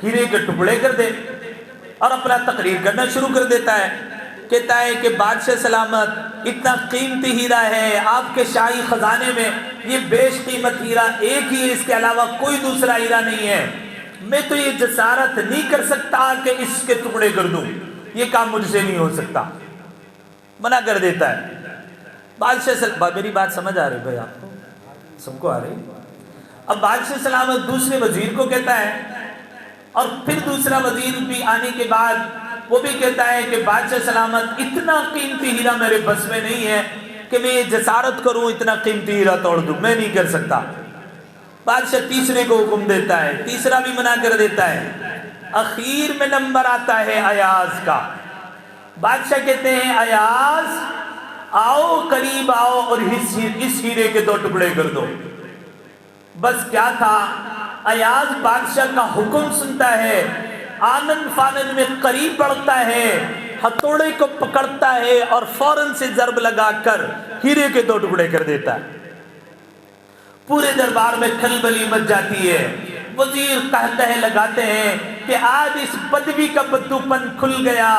ہیرے کے ٹکڑے کر دے، اور اپنا تقریر کرنا شروع کر دیتا ہے۔ کہتا ہے کہ بادشاہ سلامت، اتنا قیمتی ہیرا ہے آپ کے شاہی خزانے میں، یہ بیش قیمت ہیرا ایک ہی ہے، اس کے علاوہ کوئی دوسرا ہیرا نہیں ہے، میں تو یہ جسارت نہیں کر سکتا کہ اس کے ٹکڑے کر دوں، یہ کام مجھ سے نہیں ہو سکتا، منع کر دیتا ہے۔ بادشاہ میری بات سمجھ آ رہی بھائی؟ آپ کو سب کو آ رہی؟ اب بادشاہ سلامت دوسرے وزیر کو کہتا ہے، اور پھر دوسرا وزیر بھی آنے کے بعد وہ بھی کہتا ہے کہ بادشاہ سلامت، اتنا قیمتی ہیرا میرے بس میں نہیں ہے کہ میں یہ جسارت کروں اتنا قیمتی ہیرا توڑ دوں، میں نہیں کر سکتا۔ بادشاہ تیسرے کو حکم دیتا ہے، تیسرا بھی منع کر دیتا ہے۔ اخیر میں نمبر آتا ہے ایاز کا۔ بادشاہ کہتے ہیں ایاز آؤ، قریب آؤ اور اس ہیرے کے 2 ٹکڑے کر دو۔ بس کیا تھا، ایاز بادشاہ کا حکم سنتا ہے، آنن فانن میں قریب بڑھتا ہے، ہتھوڑے کو پکڑتا ہے اور فوراً سے ضرب لگا کر ہیرے کے 2 ٹکڑے کر دیتا ہے۔ پورے دربار میں کھلبلی مچ جاتی ہے، وزیر قہقہے لگاتے ہیں کہ آج اس بدوی کا بدو پن کھل گیا،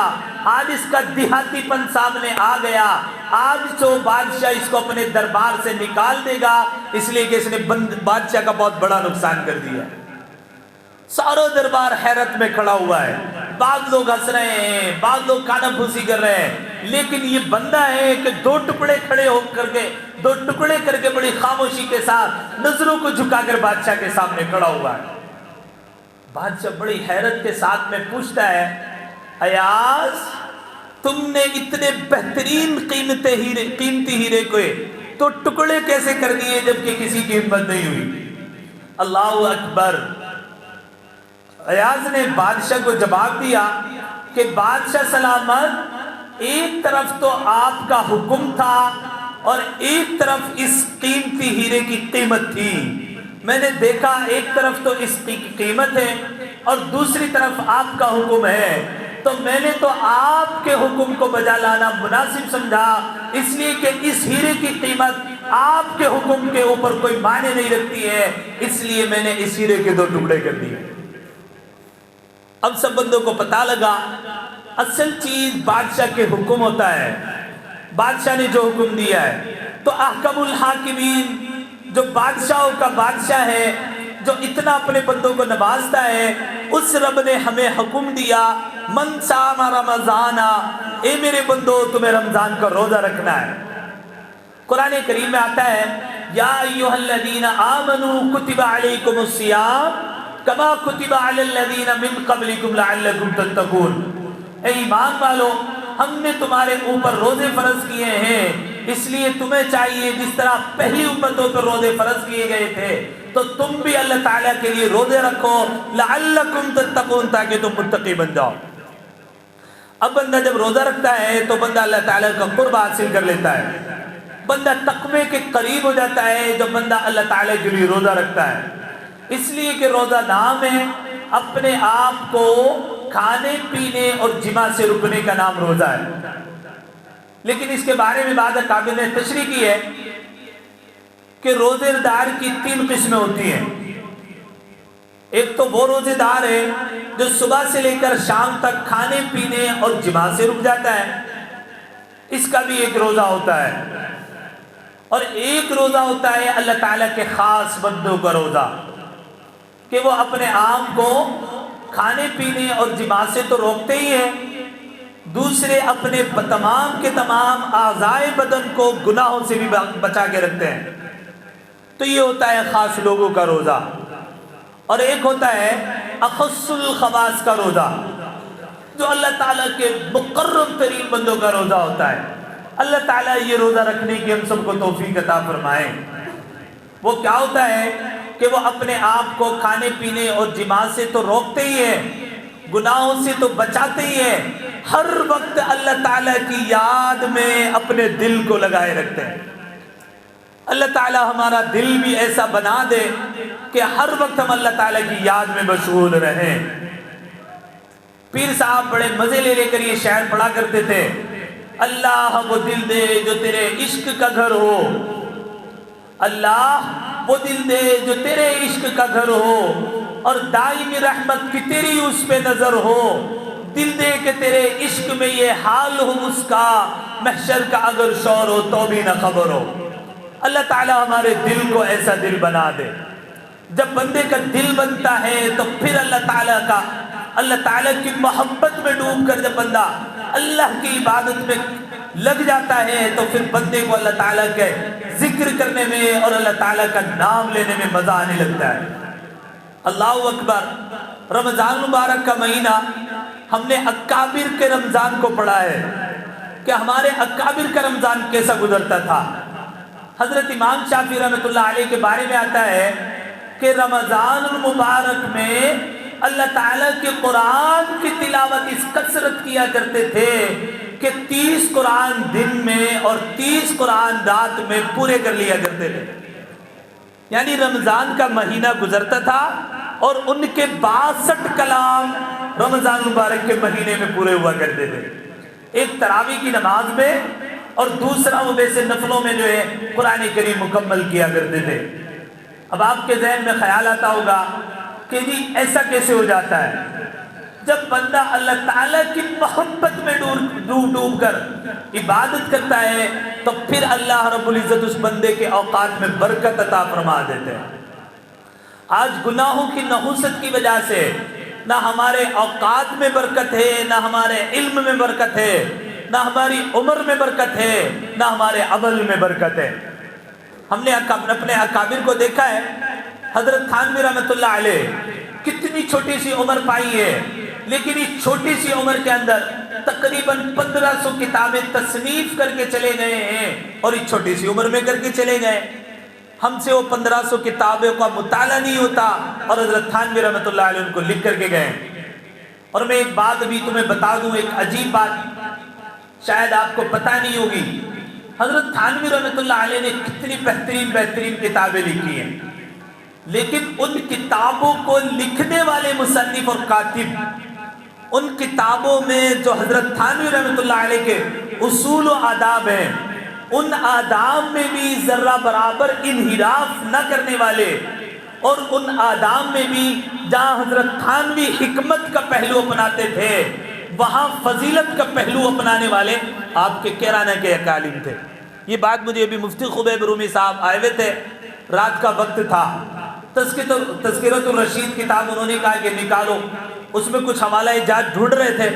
آج اس کا دیہاتی پن سامنے آ گیا، آج تو بادشاہ اس کو اپنے دربار سے نکال دے گا، اس لیے کہ اس نے بادشاہ کا بہت بڑا نقصان کر دیا۔ سارا دربار حیرت میں کھڑا ہوا ہے، بعض لوگ ہنس رہے ہیں، بعض لوگ کانا پھوسی کر رہے ہیں، لیکن یہ بندہ ہے کہ 2 ٹکڑے کھڑے ہو کر کے 2 ٹکڑے کر کے بڑی خاموشی کے ساتھ نظروں کو جھکا کر بادشاہ کے سامنے کھڑا ہوا ہے۔ بادشاہ بڑی حیرت کے ساتھ میں پوچھتا ہے، ایاز تم نے اتنے بہترین قیمتی ہیرے کو تو ٹکڑے کیسے کر دیے جبکہ کسی کی ہمت نہیں ہوئی؟ اللہ اکبر۔ ایاز نے بادشاہ کو جواب دیا کہ بادشاہ سلامت، ایک طرف تو آپ کا حکم تھا اور ایک طرف اس قیمتی ہیرے کی قیمت تھی. میں نے دیکھا ایک طرف تو اس کی قیمت ہے اور دوسری طرف آپ کا حکم ہے، تو میں نے تو آپ کے حکم کو بجا لانا مناسب سمجھا، اس لیے کہ اس ہیرے کی قیمت آپ کے حکم کے اوپر کوئی معنی نہیں رکھتی ہے، اس لیے میں نے اس ہیرے کے 2 ٹکڑے کر دیے. اب سب بندوں کو پتا لگا اصل چیز بادشاہ کے حکم ہوتا ہے، بادشاہ نے جو حکم دیا ہے. تو احکم الحاکمین جو بادشاہوں کا بادشاہ ہے، جو اتنا اپنے بندوں کو نوازتا ہے، اس رب نے ہمیں حکم دیا من صام رمضان، اے میرے بندو تمہیں رمضان کا روزہ رکھنا ہے. قرآن کریم میں آتا ہے یا ایھا الذین آمنوا کتب علیکم الصیام کما کتب علی الذین من قبلکم لعلکم تتقون. اے ایمان والو، ہم نے تمہارے اوپر روزے فرض کیے ہیں، اس لیے تمہیں چاہیے جس طرح پہلی امتوں پر روزے فرض کیے گئے تھے تو تم بھی اللہ تعالیٰ کے لیے روزے رکھو لعلکم تتقون، تاکہ تم متقی بن جاؤ. اب بندہ جب روزہ رکھتا ہے تو بندہ اللہ تعالیٰ کا قرب حاصل کر لیتا ہے، بندہ تقوی کے قریب ہو جاتا ہے جب بندہ اللہ تعالیٰ کے لیے روزہ رکھتا ہے. اس لیے کہ روزہ نام ہے، اپنے آپ کو کھانے پینے اور جماع سے رکنے کا نام روزہ ہے. لیکن اس کے بارے میں بعض اکابر نے تشریح کی ہے کہ روزے دار کی 3 قسمیں ہوتی ہیں. ایک تو وہ روزے دار ہے جو صبح سے لے کر شام تک کھانے پینے اور جماع سے رک جاتا ہے، اس کا بھی ایک روزہ ہوتا ہے. اور ایک روزہ ہوتا ہے اللہ تعالیٰ کے خاص بندوں کا روزہ، کہ وہ اپنے آپ کو کھانے پینے اور جماع سے تو روکتے ہی ہیں، دوسرے اپنے تمام کے تمام اعضائے بدن کو گناہوں سے بھی بچا کے رکھتے ہیں. تو یہ ہوتا ہے خاص لوگوں کا روزہ. اور ایک ہوتا ہے اخص الخواص کا روزہ، جو اللہ تعالیٰ کے مقرب ترین بندوں کا روزہ ہوتا ہے. اللہ تعالیٰ یہ روزہ رکھنے کی ہم سب کو توفیق عطا فرمائے. وہ کیا ہوتا ہے کہ وہ اپنے آپ کو کھانے پینے اور جماع سے تو روکتے ہی ہیں، گناہوں سے تو بچاتے ہی ہیں، ہر وقت اللہ تعالیٰ کی یاد میں اپنے دل کو لگائے رکھتے ہیں. اللہ تعالیٰ ہمارا دل بھی ایسا بنا دے کہ ہر وقت ہم اللہ تعالیٰ کی یاد میں مشغول رہیں. پیر صاحب بڑے مزے لے کر یہ شعر پڑھا کرتے تھے، اللہ وہ دل دے جو تیرے عشق کا گھر ہو، اللہ وہ دل دے جو تیرے عشق کا گھر ہو، اور دائم رحمت کی تیری اس پہ نظر ہو، دل دے کہ تیرے عشق میں یہ حال ہو اس کا، محشر کا اگر شور ہو تو بھی نہ خبر ہو. اللہ تعالیٰ ہمارے دل کو ایسا دل بنا دے. جب بندے کا دل بنتا ہے تو پھر اللہ تعالیٰ کی محبت میں ڈوب کر جب بندہ اللہ کی عبادت میں لگ جاتا ہے تو پھر بندے کو اللہ تعالیٰ کے ذکر کرنے میں اور اللہ تعالیٰ کا نام لینے میں مزہ آنے لگتا ہے. اللہ اکبر. رمضان مبارک کا مہینہ ہم نے اکابر کے رمضان کو پڑھا ہے کہ ہمارے اکابر کا رمضان کیسا گزرتا تھا. حضرت امام شافعی رحمۃ اللہ علیہ کے بارے میں آتا ہے کہ رمضان المبارک میں اللہ تعالیٰ کے قرآن کی تلاوت اس کثرت کیا کرتے تھے کہ 30 قرآن دن میں اور 30 قرآن رات میں پورے کر لیا کرتے تھے. یعنی رمضان کا مہینہ گزرتا تھا اور ان کے 62 کلام رمضان مبارک کے مہینے میں پورے ہوا کرتے تھے. ایک تراویح کی نماز میں اور دوسرا وہ ویسے نفلوں میں جو ہے قرآن کریم مکمل کیا کرتے تھے. اب آپ کے ذہن میں خیال آتا ہوگا کہ جی ایسا کیسے ہو جاتا ہے؟ جب بندہ اللہ تعالیٰ کی محبت میں ڈوب کر عبادت کرتا ہے تو پھر اللہ رب العزت اس بندے کے اوقات میں برکت عطا فرما دیتے ہیں. آج گناہوں کی نحوست کی وجہ سے نہ ہمارے اوقات میں برکت ہے، نہ ہمارے علم میں برکت ہے، نہ ہماری عمر میں برکت ہے، نہ ہمارے عمل میں برکت ہے. ہم نے اپنے اکابر کو دیکھا ہے. حضرت تھانوی رحمۃ اللہ علیہ کتنی چھوٹی سی عمر پائی ہے، لیکن اس چھوٹی سی عمر کے اندر تقریباً 1500 کتابیں تصنیف کر کے چلے گئے ہیں، اور اس چھوٹی سی عمر میں کر کے چلے گئے. ہم سے وہ 1500 کتابوں کا مطالعہ نہیں ہوتا اور حضرت تھانوی رحمۃ اللہ علیہ ان کو لکھ کر کے گئے. اور میں ایک بات بھی تمہیں بتا دوں، ایک عجیب بات. شاید آپ کو پتہ نہیں ہوگی، حضرت تھانوی رحمۃ اللہ علیہ نے کتنی بہترین کتابیں لکھی ہیں، لیکن ان کتابوں کو لکھنے والے مصنف اور کاتب، ان کتابوں میں جو حضرت تھانوی رحمۃ اللہ علیہ کے اصول و آداب ہیں، ان آداب میں بھی ذرہ برابر انحراف نہ کرنے والے، اور ان آداب میں بھی جہاں حضرت تھانوی حکمت کا پہلو اپناتے تھے وہاں فضیلت کا پہلو اپنانے والے آپ کے کیرانہ کے اکالم تھے۔ یہ بات مجھے ابھی مفتی خبیب رومی صاحب آئے ہوئے تھے، رات کا وقت تھا، تذکرۃ الرشید کتاب انہوں نے کہا کہ نکالو، اس میں کچھ حوالہ جات ڈھونڈ رہے تھے،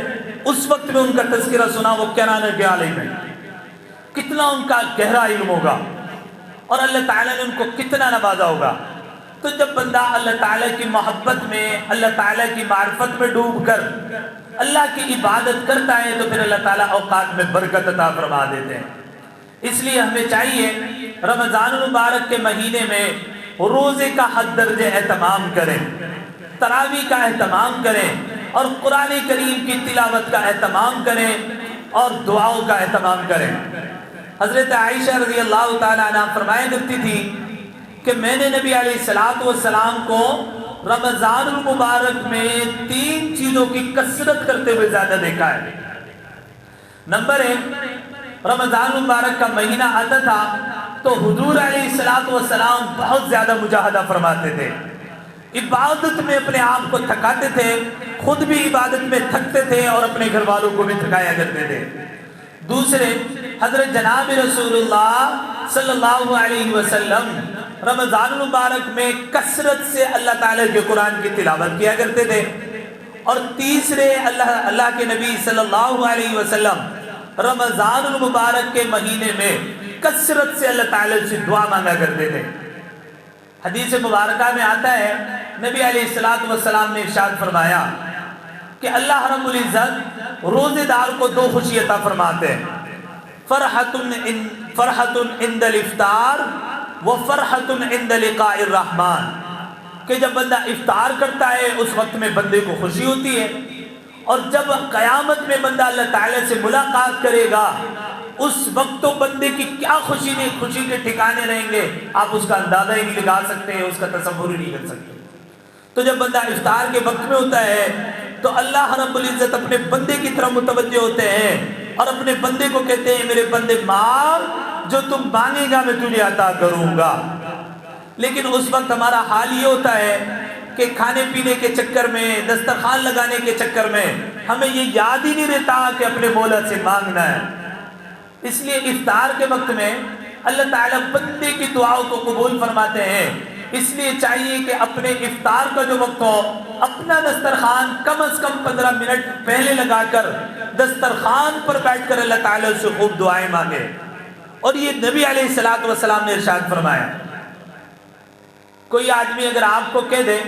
اس وقت میں ان کا تذکرہ سنا، وہ کیرانہ کے عالم ہے، کتنا ان کا گہرا علم ہوگا اور اللہ تعالیٰ نے ان کو کتنا نوازا ہوگا۔ تو جب بندہ اللہ تعالیٰ کی محبت میں، اللہ تعالیٰ کی معرفت میں ڈوب کر اللہ کی عبادت کرتا ہے تو پھر اللہ تعالیٰ اوقات میں برکت عطا فرما دیتے ہیں۔ اس لیے ہمیں چاہیے رمضان المبارک کے مہینے میں روزے کا حد درجے اہتمام کریں، تراویح کا اہتمام کریں، اور قرآن کریم کی تلاوت کا اہتمام کریں، اور دعاؤں کا اہتمام کریں۔ حضرت عائشہ رضی اللہ تعالیٰ عنہ فرمایا کرتی تھی کہ میں نے نبی علیہ السلام کو رمضان المبارک میں 3 چیزوں کی کثرت کرتے ہوئے زیادہ دیکھا ہے۔ نمبر 1، رمضان المبارک کا مہینہ آتا تھا تو حضور علیہ السلام بہت زیادہ مجاہدہ فرماتے تھے، عبادت میں اپنے آپ کو تھکاتے تھے، خود بھی عبادت میں تھکتے تھے اور اپنے گھر والوں کو بھی تھکایا کرتے تھے۔ دوسرے، حضرت جناب رسول اللہ صلی اللہ علیہ وسلم رمضان المبارک میں کثرت سے اللہ تعالیٰ کے قرآن کی تلاوت کیا کرتے تھے۔ اور تیسرے، اللہ کے نبی صلی اللہ علیہ وسلم رمضان المبارک کے مہینے میں کثرت سے اللہ تعالیٰ سے دعا مانگا کرتے تھے۔ حدیث مبارکہ میں آتا ہے نبی علیہ السلام نے ارشاد فرمایا کہ اللہ رب العزت روزے دار کو 2 خوشی عطا فرماتے ہیں، فرحۃ عند الافطار وفرحۃ عند لقاء الرحمن، کہ جب بندہ افطار کرتا ہے اس وقت میں بندے کو خوشی ہوتی ہے، اور جب قیامت میں بندہ اللہ تعالیٰ سے ملاقات کرے گا اس وقت تو بندے کی کیا خوشی کے ٹھکانے رہیں گے، آپ اس کا اندازہ ہی نہیں لگا سکتے ہیں، اس کا تصور ہی نہیں کر سکتے۔ تو جب بندہ افطار کے وقت میں ہوتا ہے تو اللہ رب العزت اپنے بندے کی طرف متوجہ ہوتے ہیں اور اپنے بندے کو کہتے ہیں میرے بندے مانگ، جو تم مانگے گا میں تجھے عطا کروں گا۔ لیکن اس وقت ہمارا حال یہ ہوتا ہے کہ کھانے پینے کے چکر میں، دسترخوان لگانے کے چکر میں ہمیں یہ یاد ہی نہیں رہتا کہ اپنے مولا سے مانگنا ہے۔ اس لیے افطار کے وقت میں اللہ تعالیٰ بندے کی دعاؤں کو قبول فرماتے ہیں۔ اس لیے چاہیے کہ اپنے افطار کا جو وقت ہو اپنا دسترخوان کم از کم 15 منٹ پہلے لگا کر دسترخوان پر بیٹھ کر اللہ تعالیٰ سے خوب دعائیں مانگے۔ اور یہ نبی علیہ السلام نے ارشاد فرمایا، کوئی آدمی اگر آپ کو کہہ دے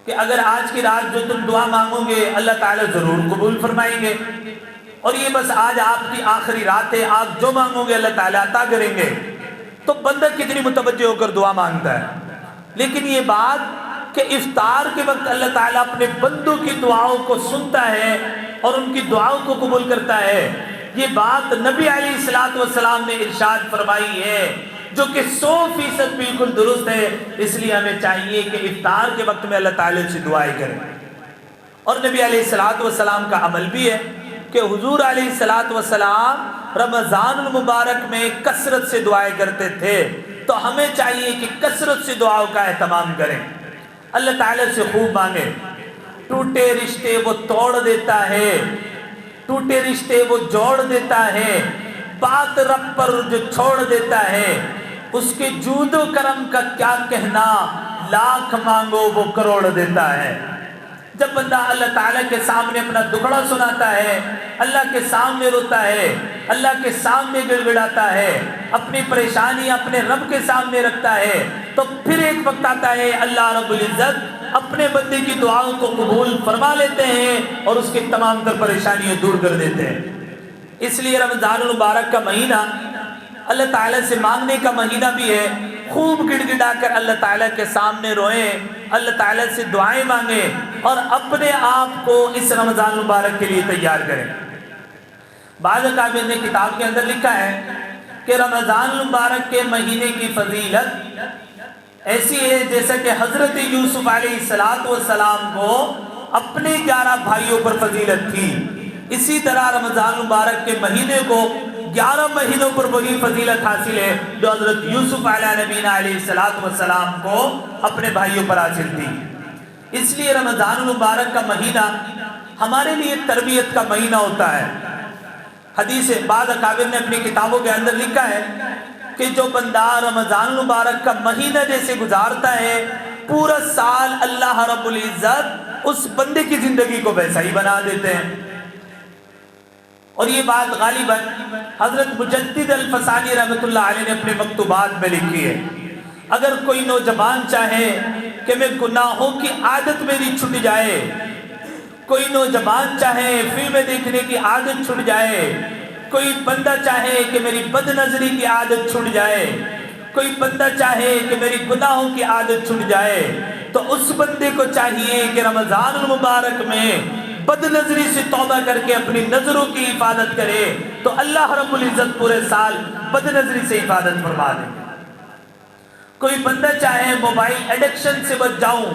کہ اگر آج کی رات جو تم دعا مانگو گے اللہ تعالیٰ ضرور قبول فرمائیں گے، اور یہ بس آج آپ کی آخری رات ہے، آپ جو مانگو گے اللہ تعالیٰ عطا کریں گے، تو بندہ کتنی متوجہ ہو کر دعا مانگتا ہے۔ لیکن یہ بات کہ افطار کے وقت اللہ تعالیٰ اپنے بندوں کی دعاؤں کو سنتا ہے اور ان کی دعاؤں کو قبول کرتا ہے، یہ بات نبی علیہ السلام نے ارشاد فرمائی ہے، جو کہ 100% بالکل درست ہے۔ اس لیے ہمیں چاہیے کہ افطار کے وقت میں اللہ تعالیٰ سے دعائیں کریں۔ اور نبی علیہ السلام کا عمل بھی ہے کہ حضور علیہ السلام رمضان المبارک میں کثرت سے دعائیں کرتے تھے، تو ہمیں چاہیے کہ کثرت سے دعاؤں کا اہتمام کریں، اللہ تعالیٰ سے خوب مانگیں۔ ٹوٹے رشتے وہ توڑ دیتا ہے، ٹوٹے رشتے وہ جوڑ دیتا ہے، بات رب پر جو چھوڑ دیتا ہے اس کے جود و کرم کا کیا کہنا، لاکھ مانگو وہ کروڑ دیتا ہے۔ جب بندہ اللہ تعالیٰ کے سامنے اپنا دکھڑا سناتا ہے، اللہ کے سامنے روتا ہے، اللہ کے سامنے گڑ گڑاتا ہے، اپنی پریشانی اپنے رب کے سامنے رکھتا ہے، تو پھر ایک وقت آتا ہے اللہ رب العزت اپنے بندے کی دعاؤں کو قبول فرما لیتے ہیں اور اس کی تمام تر پریشانیاں دور کر دیتے ہیں۔ اس لیے رمضان المبارک کا مہینہ اللہ تعالیٰ سے مانگنے کا مہینہ بھی ہے۔ خوب گڑ گڑا کر اللہ تعالیٰ کے سامنے روئیں، اللہ تعالیٰ سے دعائیں مانگیں اور اپنے آپ کو اس رمضان المبارک کے لیے تیار کریں۔ بعض اکابر نے کتاب کے اندر لکھا ہے کہ رمضان المبارک کے مہینے کی فضیلت ایسی ہے جیسا کہ حضرت یوسف علیہ السلام کو اپنے 11 بھائیوں پر فضیلت تھی، اسی طرح رمضان المبارک کے مہینے کو 11 مہینوں پر وہی فضیلت حاصل ہے جو حضرت یوسف علیہ نبینا علیہ السلام کو اپنے بھائیوں پر حاصل تھی۔ اس لیے رمضان المبارک کا مہینہ ہمارے لیے تربیت کا مہینہ ہوتا ہے۔ حدیث بعض اکابر نے اپنی کتابوں کے اندر لکھا ہے کہ جو بندہ رمضان المبارک کا مہینہ جیسے گزارتا ہے پورا سال اللہ رب العزت اس بندے کی زندگی کو ویسا ہی بنا دیتے ہیں۔ اور یہ بات غالباً حضرت مجدد الفسانی رحمۃ اللہ علیہ نے اپنے مکتوبات میں لکھی ہے۔ اگر کوئی نوجوان چاہے کہ میں گناہوں کی عادت میری چھٹ جائے، کوئی نوجوان چاہے فلمیں دیکھنے کی عادت چھٹ جائے، کوئی بندہ چاہے کہ میری بد نظری کی عادت چھٹ جائے، کوئی بندہ چاہے کہ میری گناہوں کی عادت چھٹ جائے، تو اس بندے کو چاہیے کہ رمضان المبارک میں بد نظری سے توبہ کر کے اپنی نظروں کی حفاظت کرے تو اللہ رب العزت پورے سال بد نظری سے حفاظت فرما دے۔ کوئی بندہ چاہے موبائل ایڈکشن سے بچ جاؤں،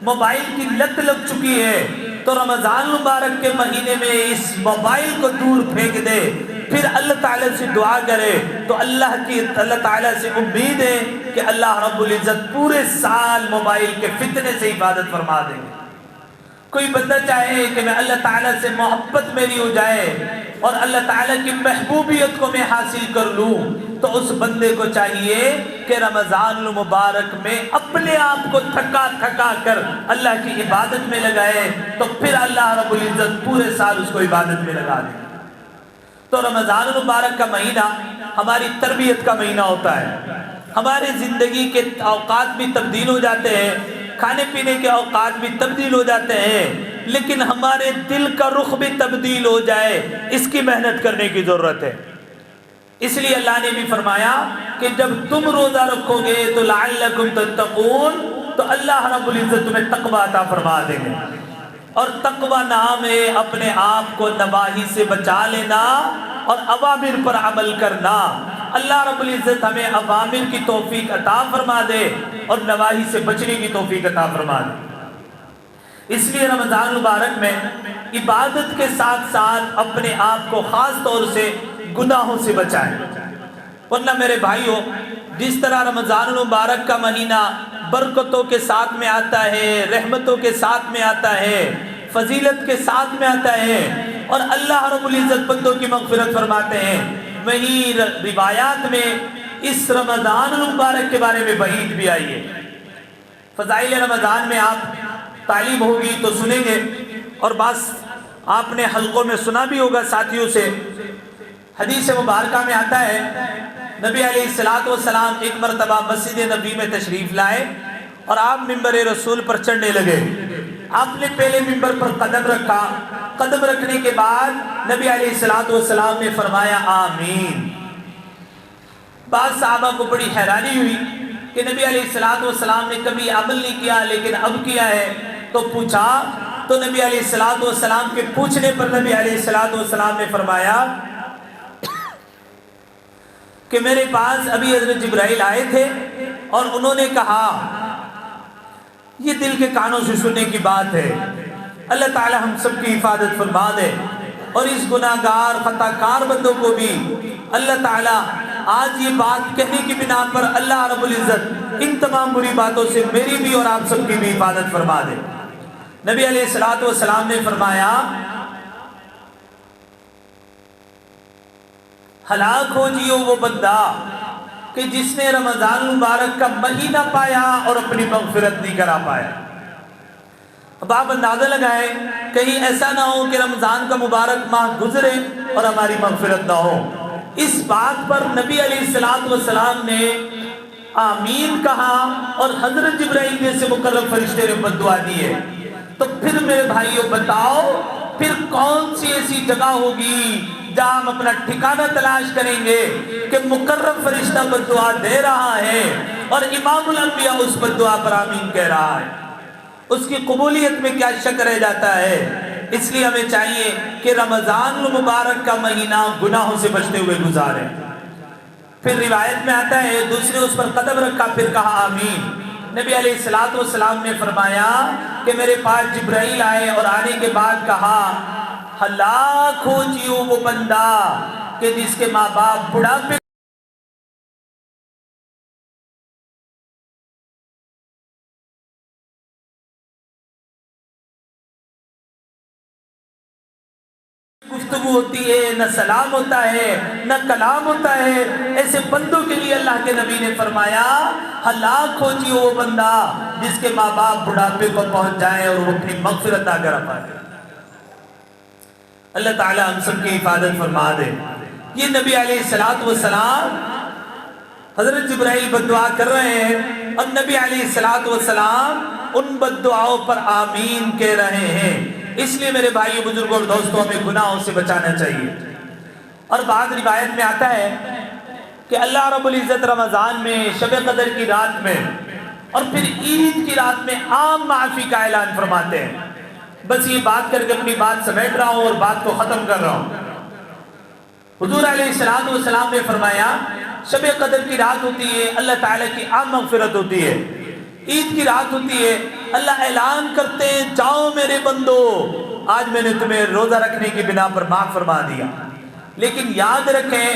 موبائل کی لت لگ چکی ہے، تو رمضان مبارک کے مہینے میں اس موبائل کو دور پھینک دے، پھر اللہ تعالیٰ سے دعا کرے تو اللہ تعالیٰ سے امید ہے کہ اللہ رب العزت پورے سال موبائل کے فتنے سے حفاظت فرما دیں گے۔ کوئی بندہ چاہے کہ میں اللہ تعالیٰ سے محبت میری ہو جائے اور اللہ تعالیٰ کی محبوبیت کو میں حاصل کر لوں، تو اس بندے کو چاہیے کہ رمضان المبارک میں اپنے آپ کو تھکا تھکا کر اللہ کی عبادت میں لگائے، تو پھر اللہ رب العزت پورے سال اس کو عبادت میں لگا دے۔ تو رمضان المبارک کا مہینہ ہماری تربیت کا مہینہ ہوتا ہے۔ ہمارے زندگی کے اوقات بھی تبدیل ہو جاتے ہیں، کھانے پینے کے اوقات بھی تبدیل ہو جاتے ہیں، لیکن ہمارے دل کا رخ بھی تبدیل ہو جائے اس کی محنت کرنے کی ضرورت ہے۔ اس لیے اللہ نے بھی فرمایا کہ جب تم روزہ رکھو گے تو لعلکم تتقون، تو اللہ رب العزت تمہیں تقوی عطا فرما دیں گے۔ اور تقوی نام ہے اپنے آپ کو نواہی سے بچا لینا اور اوامر پر عمل کرنا۔ اللہ رب العزت ہمیں اوامر کی توفیق عطا فرما دے اور نواہی سے بچنے کی توفیق عطا فرما دے۔ اس لیے رمضان مبارک میں عبادت کے ساتھ ساتھ اپنے آپ کو خاص طور سے گناہوں سے بچائیں، ورنہ میرے بھائیوں جس طرح رمضان المبارک کا مہینہ برکتوں کے ساتھ میں آتا ہے، رحمتوں کے ساتھ میں آتا ہے، فضیلت کے ساتھ میں آتا ہے اور اللہ رب العزت بندوں کی مغفرت فرماتے ہیں، وہیں روایات میں اس رمضان المبارک کے بارے میں وعید بھی آئی ہے۔ فضائل رمضان میں آپ تعلیم ہوگی تو سنیں گے، اور بس آپ نے حلقوں میں سنا بھی ہوگا ساتھیوں سے۔ حدیث مبارکہ میں آتا ہے نبی علیہ السلام ایک مرتبہ مسجد نبوی میں تشریف لائے اور آپ منبر رسول پر چڑھنے لگے۔ آپ نے پہلے منبر پر قدم رکھا، قدم رکھنے کے بعد نبی علیہ السلام نے فرمایا آمین۔ بعض صحابہ کو بڑی حیرانی ہوئی کہ نبی علیہ السلام نے کبھی عمل نہیں کیا لیکن اب کیا ہے، تو پوچھا تو نبی علیہ السلام کے پوچھنے پر نبی علیہ السلام نے فرمایا کہ میرے پاس ابھی حضرت جبرائیل آئے تھے اور انہوں نے کہا یہ دل کے کانوں سے سننے کی بات ہے، اللہ تعالی ہم سب کی حفاظت فرما دے، اور اس گناہگار خطا کار بندوں کو بھی اللہ تعالی آج یہ بات کہنے کی بنا پر اللہ رب العزت ان تمام بری باتوں سے میری بھی اور آپ سب کی بھی حفاظت فرما دے۔ نبی علیہ السلام نے فرمایا ہلاک ہو جیو وہ بندہ کہ جس نے رمضان مبارک کا مہینہ پایا اور اپنی مغفرت نہیں کرا پایا۔ اب آپ اندازہ لگائیں کہیں ایسا نہ ہو کہ رمضان کا مبارک ماہ گزرے اور ہماری مغفرت نہ ہو۔ اس بات پر نبی علیہ السلام نے آمین کہا اور حضرت جبرائیل جیسے مقرب فرشتے نے بد دعا دی ہے۔ تو پھر میرے بھائیوں بتاؤ پھر کون سی ایسی جگہ ہوگی جہاں ہم اپنا ٹھکانہ تلاش کریں گے کہ مقرب فرشتہ بد دعا دے رہا ہے اور امام الانبیاء اس بد دعا پر آمین کہہ رہا ہے، اس کی قبولیت میں کیا شک رہ جاتا ہے۔ اس لیے ہمیں چاہیے کہ رمضان المبارک کا مہینہ گناہوں سے بچتے ہوئے گزاریں۔ پھر روایت میں آتا ہے دوسرے اس پر قدم رکھا پھر کہا آمین۔ نبی علیہ السلام نے فرمایا کہ میرے پاس جبرائیل آئے اور آنے کے بعد کہا ہلاک ہو جیو وہ بندہ کہ جس کے ماں باپ بڑھاپے گفتگو ہوتی ہے، نہ سلام ہوتا ہے، نہ کلام ہوتا ہے، ایسے بندوں کے لیے اللہ کے نبی نے فرمایا ہلاک ہو جی وہ بندہ جس کے ماں باپ بڑھاپے کو پہنچ جائیں اور وہ اپنی مغفرت نہ کر پائے۔ اللہ تعالی ہم سب کی حفاظت فرما دے۔ یہ نبی علیہ السلام حضرت جبرائیل بد دعا کر رہے ہیں اور نبی علیہ السلام ان بد دعاؤں پر آمین کہہ رہے ہیں۔ اس لیے میرے بھائیو بزرگوں اور دوستوں ہمیں گناہوں سے بچانا چاہیے۔ اور بعض روایت میں آتا ہے کہ اللہ رب العزت رمضان میں شب قدر کی رات میں اور پھر عید کی رات میں عام معافی کا اعلان فرماتے ہیں۔ بس یہ بات کر کے اپنی بات سمیٹ رہا ہوں اور بات کو ختم کر رہا ہوں۔ حضور علیہ السلام نے فرمایا شب قدر کی رات ہوتی ہے، اللہ تعالیٰ کی عام مغفرت ہوتی ہے۔ عید کی رات ہوتی ہے، اللہ اعلان کرتے ہیں جاؤ میرے بندو آج میں نے تمہیں روزہ رکھنے کی بنا پر معاف فرما دیا۔ لیکن یاد رکھیں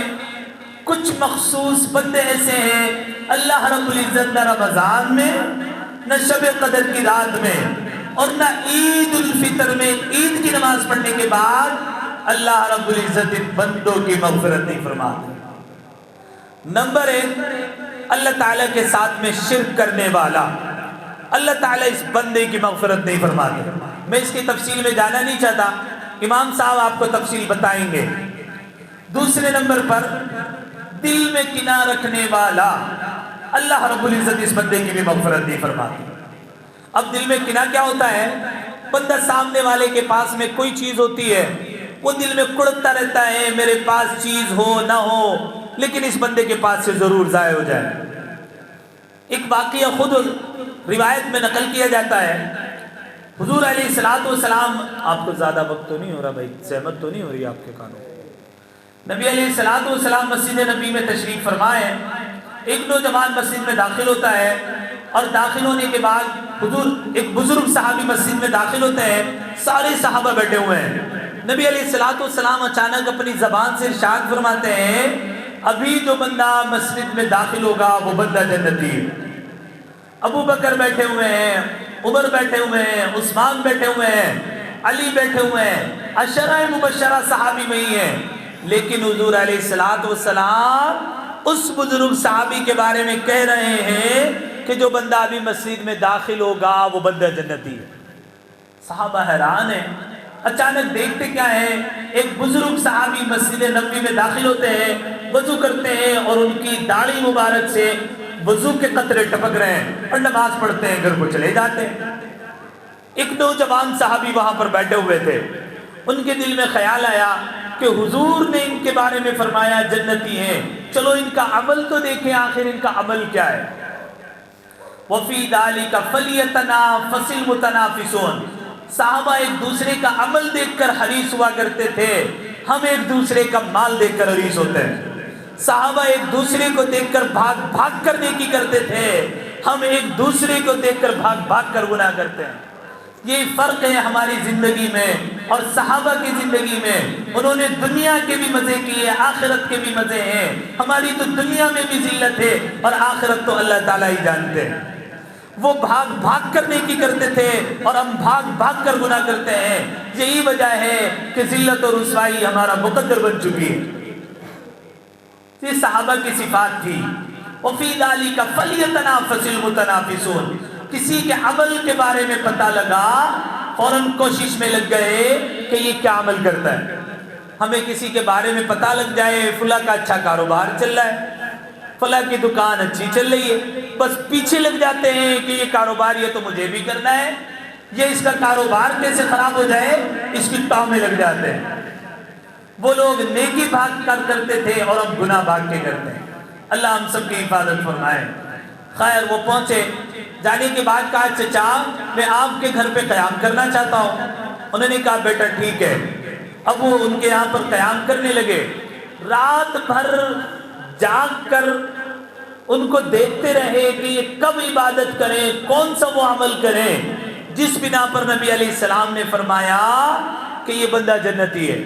کچھ مخصوص بندے ایسے ہیں اللہ رب العزت نہ رمضان میں نہ شب قدر کی رات میں اور نہ عید الفطر میں عید کی نماز پڑھنے کے بعد اللہ رب العزت ان بندوں کی مغفرت نہیں فرماتے۔ نمبر 1 اللہ تعالیٰ کے ساتھ میں شرک کرنے والا، اللہ تعالیٰ اس بندے کی مغفرت نہیں فرماتے۔ میں اس کی تفصیل میں جانا نہیں چاہتا، امام صاحب آپ کو تفصیل بتائیں گے۔ دوسرے نمبر پر دل میں کینہ رکھنے والا، اللہ رب العزت اس بندے کی بھی مغفرت نہیں فرماتے۔ اب دل میں کینہ کیا ہوتا ہے؟ بندہ سامنے والے کے پاس میں کوئی چیز ہوتی ہے وہ دل میں کڑکتا رہتا ہے میرے پاس چیز ہو نہ ہو لیکن اس بندے کے پاس سے ضرور ضائع ہو جائے۔ ایک واقعہ خود روایت میں نقل کیا جاتا ہے، حضور علیہ السلام، آپ کو زیادہ وقت تو نہیں ہو رہا بھائی، سہمت تو نہیں ہو رہی آپ کے کانوں؟ نبی علیہ السلام مسجد نبی میں تشریف فرمائے، ایک نوجوان مسجد میں داخل ہوتا ہے اور داخل ہونے کے بعد حضور ایک بزرگ صحابی مسجد میں داخل ہوتے ہیں، سارے صحابہ بیٹھے ہوئے ہیں۔ نبی علیہ السلام اچانک اپنی زبان سے ارشاد فرماتے ہیں ابھی جو بندہ مسجد میں داخل ہوگا وہ بندہ جنتی ہے۔ ابو بکر بیٹھے ہوئے ہیں، عمر بیٹھے ہوئے ہیں، عثمان بیٹھے ہوئے ہیں، علی بیٹھے ہوئے ہیں، عشرہ مبشرہ صحابی میں ہی ہیں، لیکن حضور علیہ السلام اس بزرگ صحابی کے بارے میں کہہ رہے ہیں کہ جو بندہ ابھی مسجد میں داخل ہوگا وہ بندہ جنتی ہے۔ صحابہ حیران ہیں، اچانک دیکھتے کیا ہے ایک بزرگ صحابی مسجد نبوی میں داخل ہوتے ہیں، وضو کرتے ہیں اور ان کی داڑھی مبارک سے وضو کے قطرے ٹپک رہے ہیں اور نماز پڑھتے ہیں، گھر کو چلے جاتے ہیں۔ ایک نوجوان صحابی وہاں پر بیٹھے ہوئے تھے، ان کے دل میں خیال آیا کہ حضور نے ان کے بارے میں فرمایا جنتی ہیں، چلو ان کا عمل تو دیکھیں آخر ان کا عمل کیا ہے۔ وَفِي ذَلِكَ فَلْيَتَنَافَسِ الْمُتَنَافِسُونَ، صحابہ ایک دوسرے کا عمل دیکھ کر حریص ہوا کرتے تھے، ہم ایک دوسرے کا مال دیکھ کر حریص ہوتے ہیں۔ صحابہ ایک دوسرے کو دیکھ کر بھاگ بھاگ کر نیکی کرتے تھے، ہم ایک دوسرے کو دیکھ کر بھاگ بھاگ کر گناہ کرتے ہیں۔ یہ فرق ہے ہماری زندگی میں اور صحابہ کی زندگی میں۔ انہوں نے دنیا کے بھی مزے کیے، آخرت کے بھی مزے ہیں۔ ہماری تو دنیا میں بھی ذلت ہے اور آخرت تو اللہ تعالیٰ ہی جانتے ہیں۔ وہ بھاگ بھاگ کر نیکی کرتے تھے اور ہم بھاگ بھاگ کر گناہ کرتے ہیں۔ یہی وجہ ہے کہ ذلت اور رسوائی ہمارا مقدر بن چکی ہے۔ یہ صحابہ کی صفات تھی۔ وَفِي ذَلِكَ فَلْيَتَنَافَسِ الْمُتَنَافِسُونَ، کسی کے عمل کے بارے میں پتہ لگا فوراً کوشش میں لگ گئے کہ یہ کیا عمل کرتا ہے۔ ہمیں کسی کے بارے میں پتہ لگ جائے فلاں کا اچھا کاروبار چل رہا ہے، فلاں کی دکان اچھی چل رہی ہے، بس پیچھے لگ جاتے ہیں کہ یہ کاروبار یہ تو مجھے بھی کرنا ہے، یہ اس کا کاروبار کیسے خراب ہو جائے اس کی ٹاؤں میں لگ جاتے ہیں۔ وہ لوگ نیکی بھاگ کر کرتے تھے اور ہم گناہ بھاگ کے کرتے ہیں۔ اللہ ہم سب کی حفاظت فرمائے۔ خیر وہ پہنچے، جانے کے بعد کہا چچا میں آپ کے گھر پہ قیام کرنا چاہتا ہوں۔ انہوں نے کہا بیٹا ٹھیک ہے۔ اب وہ ان کے یہاں پر قیام کرنے لگے، رات بھر جاگ کر ان کو دیکھتے رہے کہ یہ کب عبادت کریں، کون سا وہ عمل کریں، جس بنا پر نبی علیہ السلام نے فرمایا کہ یہ بندہ جنتی ہے۔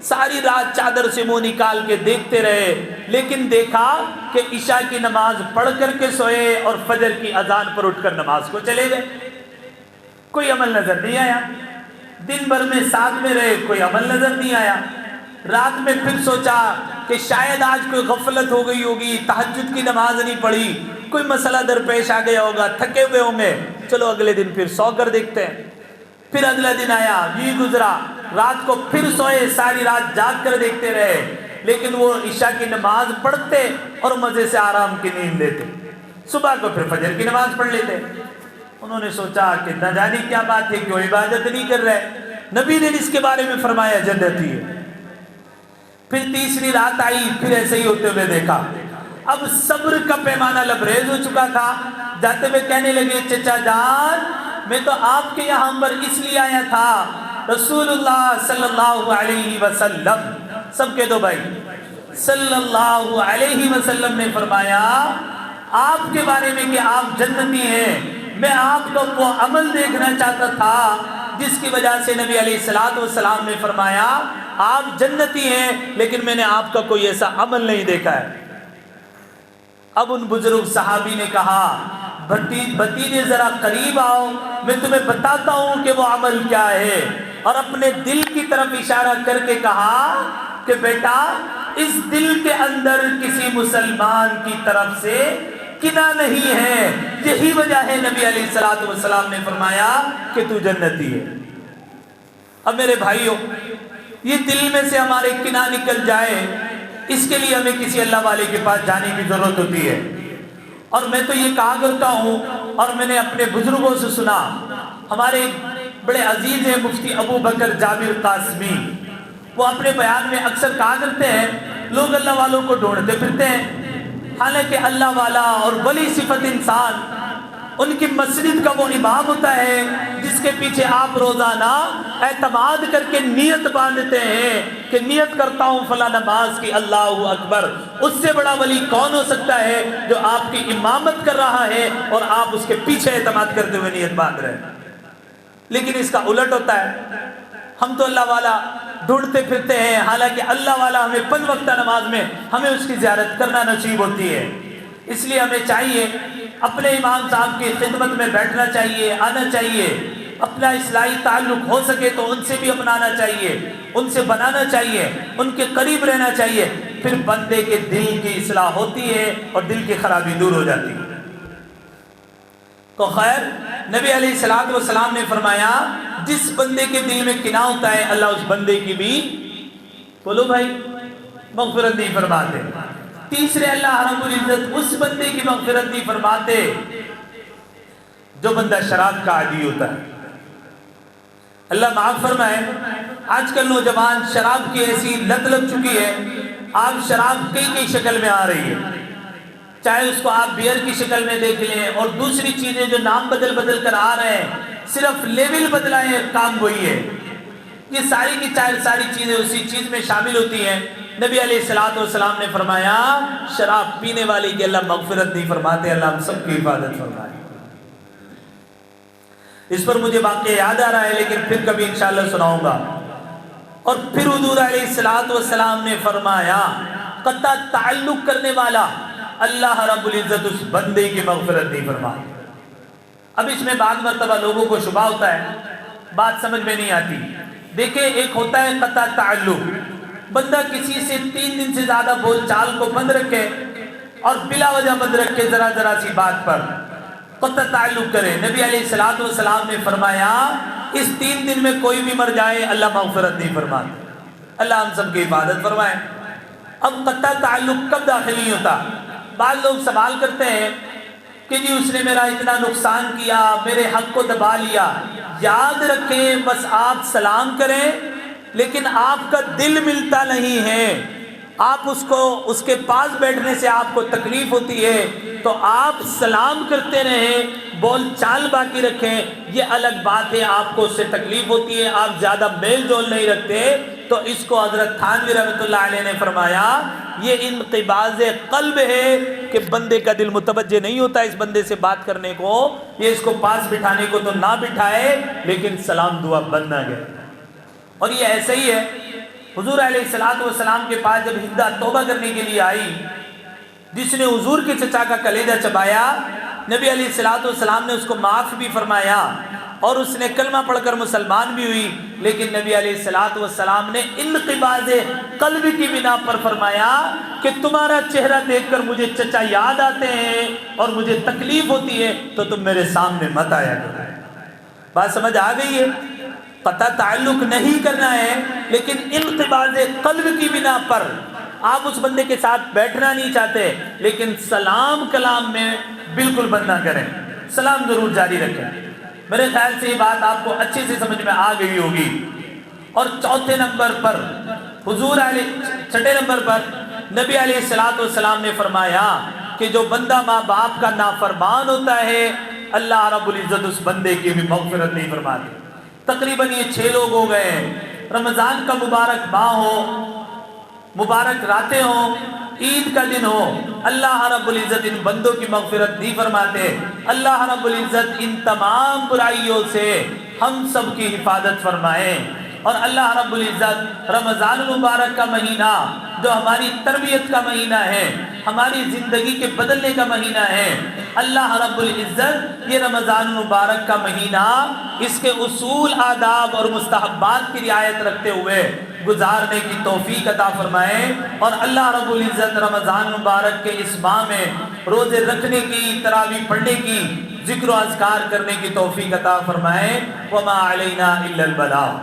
ساری رات چادر سے منہ نکال کے دیکھتے رہے، لیکن دیکھا کہ عشاء کی نماز پڑھ کر کے سوئے اور فجر کی اذان پر اٹھ کر نماز کو چلے گئے، کوئی عمل نظر نہیں آیا۔ دن بھر میں ساتھ میں رہے، کوئی عمل نظر نہیں آیا۔ رات میں پھر سوچا کہ شاید آج کوئی غفلت ہو گئی ہوگی، تہجد کی نماز نہیں پڑھی، کوئی مسئلہ درپیش آ گیا ہوگا، تھکے ہوئے ہوں گے، چلو اگلے دن پھر سو کر دیکھتے ہیں۔ پھر اگلا دن آیا، یہ گزرا، رات کو پھر سوئے، ساری رات جاگ کر دیکھتے رہے، لیکن وہ عشاء کی نماز پڑھتے اور مزے سے آرام کی نیند لیتے۔ صبح کو پھر فجر کی نماز پڑھ لیتے۔ انہوں نے سوچا کہ نہ جانے کیا بات ہے، کیوں عبادت نہیں کر رہے۔ نبی نے اس کے بارے میں فرمایا جنتی ہے۔ پھر تیسری رات آئی، پھر ایسے ہی ہوتے ہوئے دیکھا۔ اب صبر کا پیمانہ لبریز ہو چکا تھا، جاتے ہوئے کہنے لگے چچا جان میں تو آپ کے یہاں پر اس لیے آیا تھا، رسول اللہ صلی اللہ علیہ وسلم، سب کہہ دو بھائی، صلی اللہ علیہ وسلم نے فرمایا آپ کے بارے میں کہ آپ جنتی ہیں، میں آپ کو وہ عمل دیکھنا چاہتا تھا جس کی وجہ سے نبی علیہ السلام نے فرمایا آپ جنتی ہیں، لیکن میں نے آپ کا کوئی ایسا عمل نہیں دیکھا ہے۔ اب ان بزرگ صحابی نے کہا بھتیجے ذرا قریب آؤ، میں تمہیں بتاتا ہوں کہ وہ عمل کیا ہے، اور اپنے دل کی طرف اشارہ کر کے کہا کہ بیٹا اس دل کے اندر کسی مسلمان کی طرف سے کینہ نہیں ہے، یہی وجہ ہے نبی علیہ السلام نے فرمایا کہ تو جنتی ہے۔ اب میرے بھائیوں، یہ دل میں سے ہمارے کینہ نکل جائے، اس کے لیے ہمیں کسی اللہ والے کے پاس جانے کی ضرورت ہوتی ہے۔ اور میں تو یہ کہا کرتا ہوں، اور میں نے اپنے بزرگوں سے سنا، ہمارے بڑے عزیز ہیں مفتی ابو بکر جابر قاسمی، وہ اپنے بیان میں اکثر کہا کرتے ہیں لوگ اللہ والوں کو ڈھونڈتے پھرتے ہیں، حالانکہ اللہ والا اور ولی صفت انسان ان کی مسجد کا وہ امام ہوتا ہے جس کے پیچھے آپ روزانہ اعتماد کر کے نیت باندھتے ہیں کہ نیت کرتا ہوں فلاں نماز کی، اللہ اکبر۔ اس سے بڑا ولی کون ہو سکتا ہے جو آپ کی امامت کر رہا ہے اور آپ اس کے پیچھے اعتماد کرتے ہوئے نیت باندھ رہے ہیں۔ لیکن اس کا الٹ ہوتا ہے، ہم تو اللہ والا ڈھونڈتے پھرتے ہیں، حالانکہ اللہ والا ہمیں 5 وقتہ نماز میں ہمیں اس کی زیارت کرنا نصیب ہوتی ہے۔ اس لیے ہمیں چاہیے اپنے امام صاحب کی خدمت میں بیٹھنا چاہیے، آنا چاہیے، اپنا اصلاحی تعلق ہو سکے تو ان سے بھی اپنانا چاہیے، ان سے بنانا چاہیے، ان کے قریب رہنا چاہیے، پھر بندے کے دل کی اصلاح ہوتی ہے اور دل کی خرابی دور ہو جاتی ہے۔ تو خیر، نبی علیہ السلام نے فرمایا جس بندے کے دل میں کینہ ہوتا ہے اللہ اس بندے کی بھی بولو بھائی مغفرت نہیں فرماتے۔ تیسرے، اللہ رب العزت اس بندے کی مغفرت نہیں فرماتے جو بندہ شراب کا عادی ہوتا ہے۔ اللہ معاف فرمائے، آج کل نوجوان شراب کی ایسی لت لگ چکی ہے، آپ شراب کئی شکل میں آ رہی ہے، چاہے اس کو آپ بیئر کی شکل میں دیکھ لیں اور دوسری چیزیں جو نام بدل کر آ رہے ہیں، صرف لیول بدلا ہے، کام وہی ہے۔ یہ ساری کی ساری چیزیں اسی چیز میں شامل ہوتی ہیں۔ نبی علیہ السلام نے فرمایا شراب پینے والے کی اللہ مغفرت نہیں فرماتے، اللہ ہم سب کی حفاظت فرمائے۔ اس پر مجھے واقعہ یاد آ رہا ہے، لیکن پھر کبھی انشاءاللہ سناؤں گا۔ اور پھر حضور علیہ السلام نے فرمایا قطع تعلق کرنے والا اللہ رب العزت اس بندے کی مغفرت نہیں فرماتے۔ اب اس میں بعض مرتبہ لوگوں کو شبہ ہوتا ہے، بات سمجھ میں نہیں آتی۔ دیکھیں، ایک ہوتا ہے قطع تعلق، بندہ کسی سے 3 دن سے زیادہ بول چال کو بند رکھے اور بلا وجہ بند رکھے، ذرا سی بات پر قطع تعلق کرے۔ نبی علیہ السلام نے فرمایا اس 3 دن میں کوئی بھی مر جائے اللہ مغفرت نہیں فرماتے۔ اللہ ہم سب کی حفاظت فرمائے۔ اب قطع تعلق کب داخل نہیں ہوتا؟ بعض لوگ سوال کرتے ہیں کہ جی اس نے میرا اتنا نقصان کیا، میرے حق کو دبا لیا۔ یاد رکھیں، بس آپ سلام کریں، لیکن آپ کا دل ملتا نہیں ہے، آپ اس کے پاس بیٹھنے سے آپ کو تکلیف ہوتی ہے، تو آپ سلام کرتے رہیں، بول چال باقی رکھیں، یہ الگ بات ہے، آپ کو اس سے تکلیف ہوتی ہے، آپ زیادہ میل جول نہیں رکھتے، تو اس کو حضرت تھانوی رحمۃ اللہ علیہ نے فرمایا یہ انقباض قلب ہے کہ بندے کا دل متوجہ نہیں ہوتا اس بندے سے بات کرنے کو، یہ اس کو پاس بٹھانے کو تو نہ بٹھائے لیکن سلام دعا بند نہ گئے۔ اور یہ ایسا ہی ہے، حضور علیہ السلام کے پاس جب ہندہ توبہ کرنے کے لیے آئی، جس نے حضور کے چچا کا کلیجہ چبایا، نبی علیہ السلام نے اس کو معاف بھی فرمایا اور اس نے کلمہ پڑھ کر مسلمان بھی ہوئی، لیکن نبی علیہ السلام نے انقباض قلب کی بنا پر فرمایا کہ تمہارا چہرہ دیکھ کر مجھے چچا یاد آتے ہیں اور مجھے تکلیف ہوتی ہے، تو تم میرے سامنے مت آیا کرو۔ بات سمجھ آ گئی ہے؟ قطع تعلق نہیں کرنا ہے، لیکن انقباض قلب کی بنا پر آپ اس بندے کے ساتھ بیٹھنا نہیں چاہتے، لیکن سلام کلام میں بالکل بند نہ کریں، سلام ضرور جاری رکھیں۔ میرے خیال سے یہ بات آپ کو اچھے سے سمجھ میں آ گئی ہوگی۔ اور چھٹے نمبر پر نبی علیہ السلام نے فرمایا کہ جو بندہ ماں باپ کا نافرمان ہوتا ہے، اللہ رب العزت اس بندے کی بھی مغفرت نہیں فرماتے۔ تقریباً یہ 6 لوگ ہو گئے ہیں۔ رمضان کا مبارک ماہ ہو، مبارک راتیں ہوں، عید کا دن ہو، اللہ رب العزت ان بندوں کی مغفرت نہیں فرماتے۔ اللہ رب العزت ان تمام برائیوں سے ہم سب کی حفاظت فرمائے، اور اللہ رب العزت رمضان المبارک کا مہینہ جو ہماری تربیت کا مہینہ ہے، ہماری زندگی کے بدلنے کا مہینہ ہے، اللہ رب العزت یہ رمضان المبارک کا مہینہ اس کے اصول، آداب اور مستحبات کی رعایت رکھتے ہوئے گزارنے کی توفیق عطا فرمائے، اور اللہ رب العزت رمضان مبارک کے اس ماہ میں روزے رکھنے کی، تراویح پڑھنے کی، ذکر و اذکار کرنے کی توفیق عطا فرمائے۔ وما علینا الا البلاغ۔